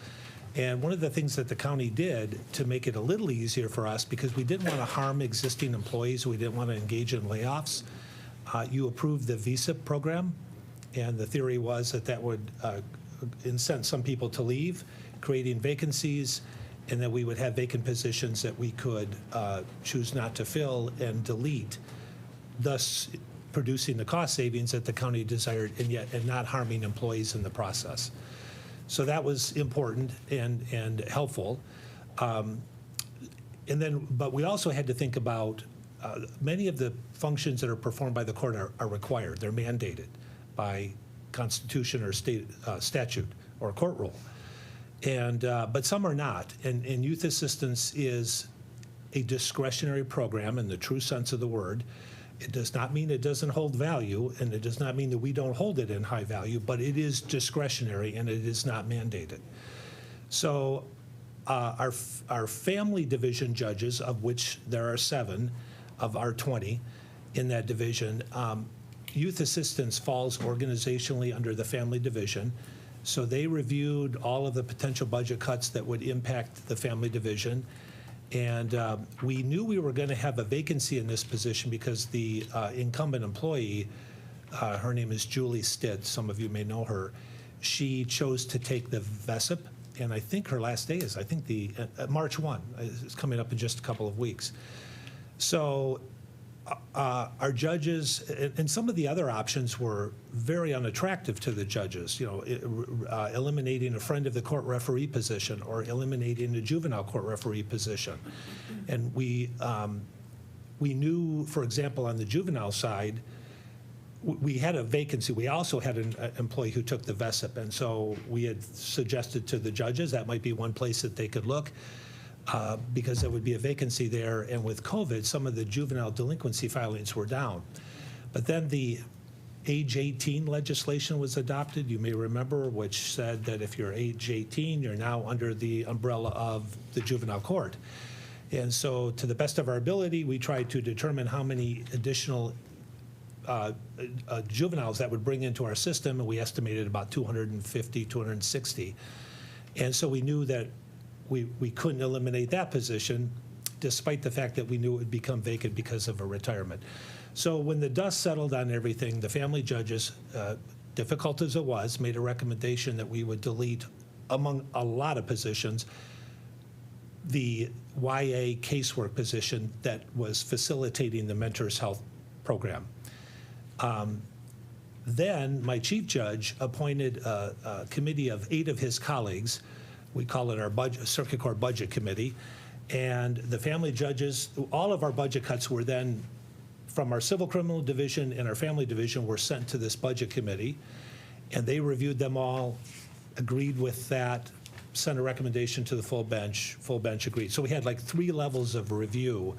And one of the things that the county did to make it a little easier for us, because we didn't want to harm existing employees, we didn't want to engage in layoffs, you approved the VSIP program. And the theory was that would incent some people to leave, creating vacancies, and that we would have vacant positions that we could choose not to fill and delete, thus producing the cost savings that the county desired and not harming employees in the process. So that was important and helpful. But we also had to think about many of the functions that are performed by the court are required. They're mandated by Constitution or state statute or court rule. But some are not. And youth assistance is a discretionary program in the true sense of the word. It does not mean it doesn't hold value, and it does not mean that we don't hold it in high value, but it is discretionary and it is not mandated. So our family division judges, of which there are 7 of our 20 in that division, youth assistance falls organizationally under the family division. So they reviewed all of the potential budget cuts that would impact the family division. And we knew we were going to have a vacancy in this position because the incumbent employee, her name is Julie Stitt, some of you may know her, she chose to take the VSIP, and I think her last day is, the March 1, it's coming up in just a couple of weeks. So our judges, and some of the other options were very unattractive to the judges, eliminating a friend of the court referee position or eliminating the juvenile court referee position. And we knew, for example, on the juvenile side, we had a vacancy. We also had an employee who took the VSIP, and so we had suggested to the judges that might be one place that they could look. Because there would be a vacancy there, and with COVID, some of the juvenile delinquency filings were down. But then the age 18 legislation was adopted, you may remember, which said that if you're age 18, you're now under the umbrella of the juvenile court. And so to the best of our ability, we tried to determine how many additional juveniles that would bring into our system, and we estimated about 250, 260. And so we knew that we couldn't eliminate that position, despite the fact that we knew it would become vacant because of a retirement. So when the dust settled on everything, the family judges, difficult as it was, made a recommendation that we would delete, among a lot of positions, the YA casework position that was facilitating the Mentors Health program. Then my chief judge appointed a committee of 8 of his colleagues. We call it our Circuit Court Budget Committee. And the family judges, all of our budget cuts were then, from our civil criminal division and our family division, were sent to this budget committee. And they reviewed them all, agreed with that, sent a recommendation to the full bench agreed. So we had like 3 levels of review.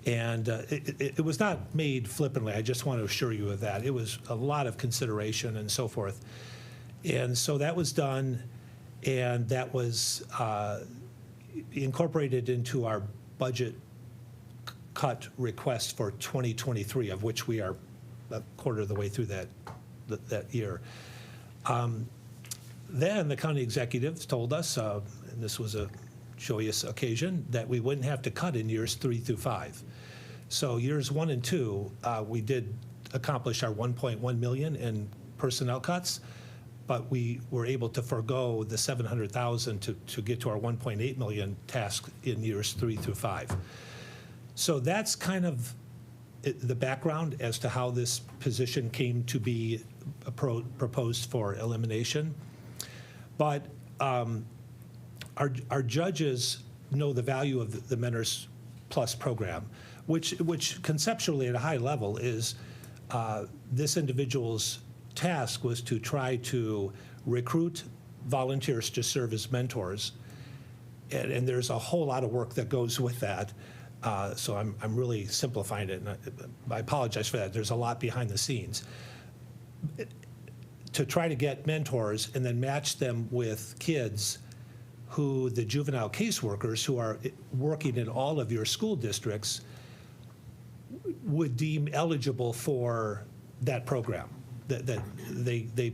And it was not made flippantly. I just want to assure you of that. It was a lot of consideration and so forth. And so that was done, and that was incorporated into our budget cut request for 2023, of which we are a quarter of the way through that year. Then the county executives told us, and this was a joyous occasion, that we wouldn't have to cut in years 3 through 5. So years 1 and 2, we did accomplish our 1.1 million in personnel cuts, but we were able to forego the 700,000 to get to our 1.8 million task in years 3 through 5. So that's kind of the background as to how this position came to be proposed for elimination. But our judges know the value of the Mentors Plus program, which conceptually at a high level is this individual's task was to try to recruit volunteers to serve as mentors. And there's a whole lot of work that goes with that. So I'm really simplifying it, and I apologize for that. There's a lot behind the scenes. To try to get mentors and then match them with kids who the juvenile caseworkers who are working in all of your school districts would deem eligible for that program. That they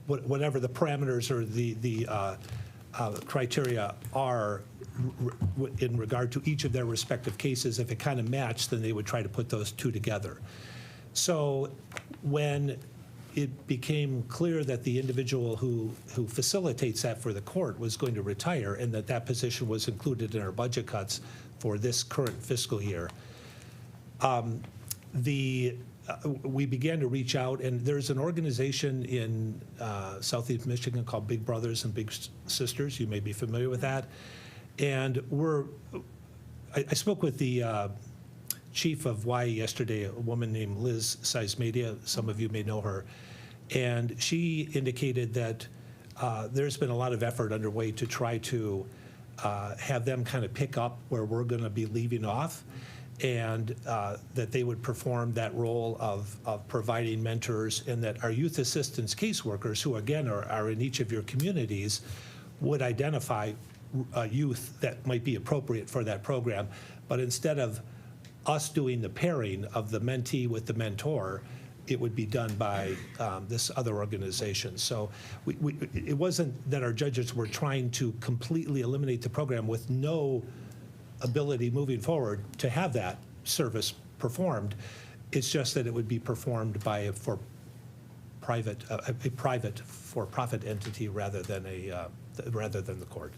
whatever the parameters or the criteria are in regard to each of their respective cases, if it kind of matched, then they would try to put those 2 together. So when it became clear that the individual who facilitates that for the court was going to retire, and that position was included in our budget cuts for this current fiscal year, we began to reach out, and there's an organization in Southeast Michigan called Big Brothers and Big Sisters. You may be familiar with that. And I spoke with the chief of YA yesterday, a woman named Liz Seismedia. Some of you may know her. And she indicated that there's been a lot of effort underway to try to have them kind of pick up where we're going to be leaving off, and that they would perform that role of providing mentors, and that our youth assistance caseworkers, who again are in each of your communities, would identify youth that might be appropriate for that program. But instead of us doing the pairing of the mentee with the mentor, it would be done by this other organization. So it wasn't that our judges were trying to completely eliminate the program with no ability moving forward to have that service performed. It's just that it would be performed by a private for-profit entity rather than the court.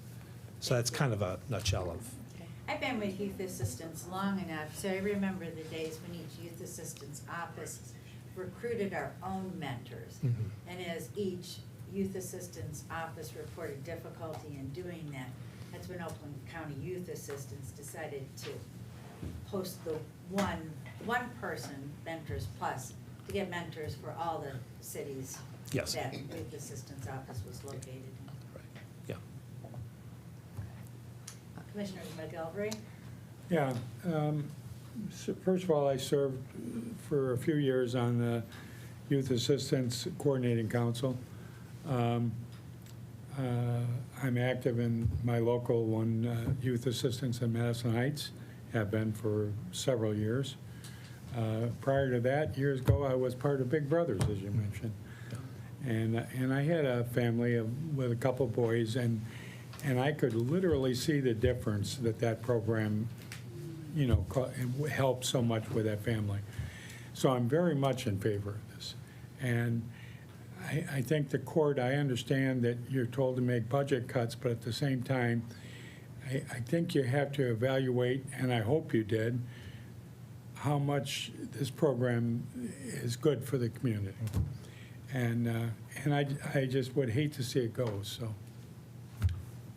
So that's kind of a nutshell of. I've been with youth assistants long enough, so I remember the days when each youth assistance office recruited our own mentors. Mm-hmm. And as each youth assistance office reported difficulty in doing that, that's when Oakland County Youth Assistance decided to post the one person, Mentors Plus, to get mentors for all the cities Yes. that youth assistance office was located in. Yeah. Commissioner McGilvery? Yeah. So first of all, I served for a few years on the Youth Assistance Coordinating Council. I'm active in my local one, Youth Assistance in Madison Heights, have been for several years. Prior to that, years ago, I was part of Big Brothers, as you mentioned. And I had a family with a couple boys, and I could literally see the difference that program, helped so much with that family. So I'm very much in favor of this. And I think the court, I understand that you're told to make budget cuts, but at the same time, I think you have to evaluate, and I hope you did, how much this program is good for the community. And I just would hate to see it go, so.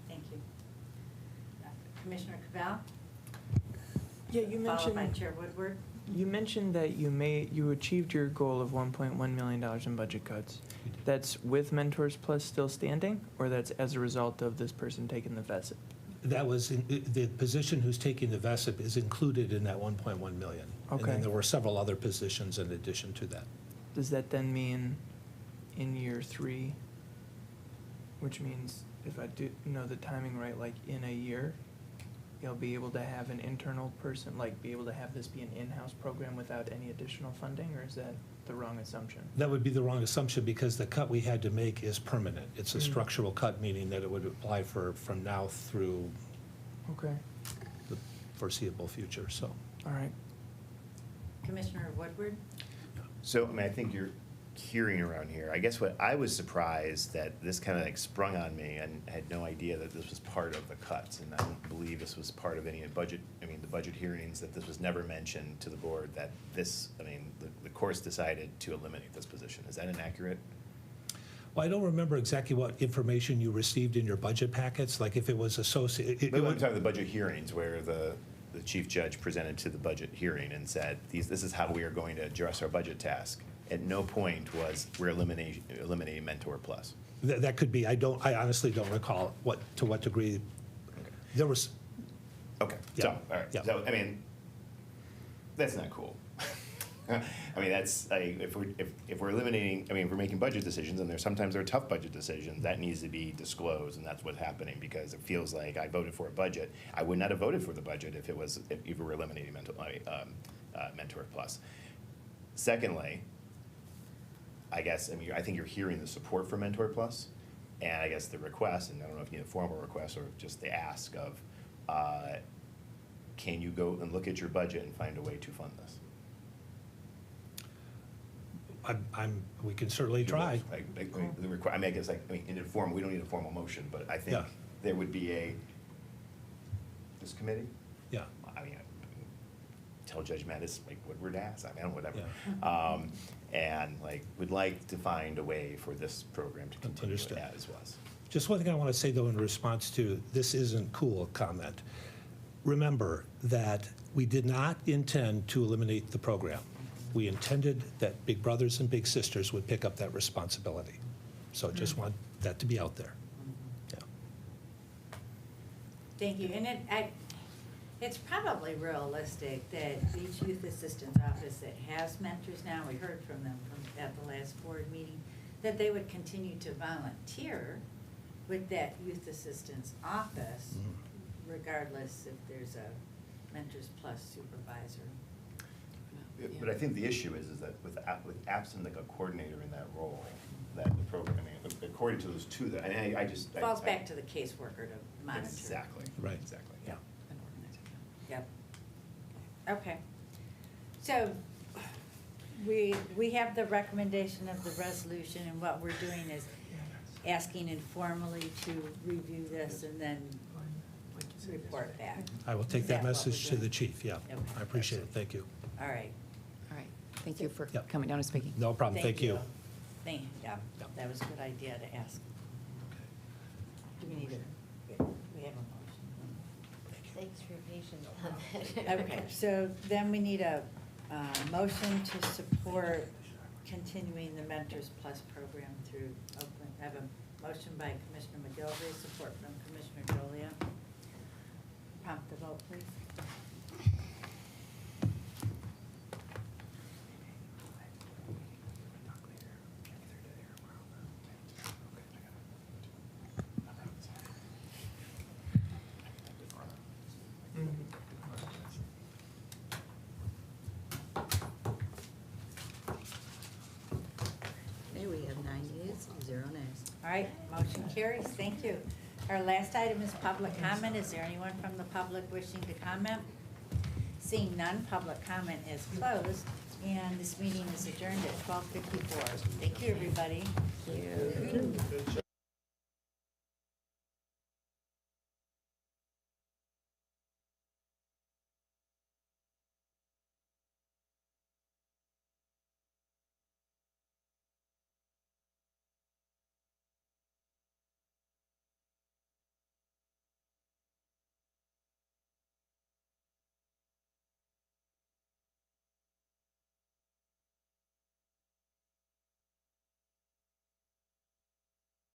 Thank you. Commissioner Cabell? Yeah, you Followed by mentioned, Chair Woodward. you mentioned that you achieved your goal of $1.1 million in budget cuts. That's with Mentors Plus still standing, or that's as a result of this person taking the VESIP? That was, the position who's taking the VESIP is included in that 1.1 million. And Okay. then there were several other positions in addition to that. Does that then mean in year 3, which means if I do know the timing right, like in a year, you'll be able to have an internal person, like be able to have this be an in-house program without any additional funding, or is that the wrong assumption? That would be the wrong assumption because the cut we had to make is permanent. It's a structural cut, meaning that it would apply from now through Okay, the foreseeable future, so. all right. Commissioner Woodward? So, I mean, I think you're hearing around here. I guess what I was surprised that this kind of like sprung on me and had no idea that this was part of the cuts. And I don't believe this was part of any budget, the budget hearings, that this was never mentioned to the board that this, the courts decided to eliminate this position. Is that inaccurate? Well, I don't remember exactly what information you received in your budget packets, like if it was associated. But I'm talking the budget hearings where the chief judge presented to the budget hearing and said, this is how we are going to address our budget task. At no point was we're eliminating Mentor Plus. That could be. I honestly don't recall to what degree. Okay. There was. Okay. Yeah. So, all right. Yeah. So, that's not cool. That's if we're eliminating. If we're making budget decisions, and sometimes there are tough budget decisions, that needs to be disclosed, and that's what's happening because it feels like I voted for a budget. I would not have voted for the budget if we were eliminating Mentor Plus. Secondly, I think you're hearing the support for Mentor Plus, and I guess the request, and I don't know if you need a formal request or just the ask of, can you go and look at your budget and find a way to fund this? We can certainly try. I guess in a form, we don't need a formal motion, but I think Yeah. there would be this committee? Yeah. Tell Judge Mattis, Woodward ask, whatever. Yeah. And would like to find a way for this program to continue Understood. as was. Just one thing I want to say, though, in response to this isn't cool comment. Remember that we did not intend to eliminate the program. We intended that Big Brothers and Big Sisters would pick up that responsibility. So just want that to be out there. Yeah. Thank you. And it's probably realistic that each youth assistance office that has mentors now, we heard from them at the last board meeting, that they would continue to volunteer with that youth assistance office, regardless if there's a Mentors Plus supervisor. But I think the issue is that with absent a coordinator in that role, that the program, according to those two, Falls back to the caseworker to monitor. Exactly. Right. Exactly. Yeah. Yep. Okay. So we have the recommendation of the resolution, and what we're doing is asking informally to review this and then report back. I will take Is that what message we're to doing? the chief, yeah. Okay. I appreciate it, thank you. All right. All right. Thank you for Yep. coming down and speaking. No problem, thank you. Yeah, Yep. that was a good idea to ask. Do we need we have a motion? Thanks for your patience on that. Okay, so then we need a motion to support continuing the Mentors Plus program through Oakland. I have a motion by Commissioner McGilvery, support from Commissioner Joliet. Prompt the vote, please. All right, motion carries. Thank you. Our last item is public comment. Is there anyone from the public wishing to comment? Seeing none, public comment is closed, and this meeting is adjourned at 12:54. Thank you, everybody. Thank you.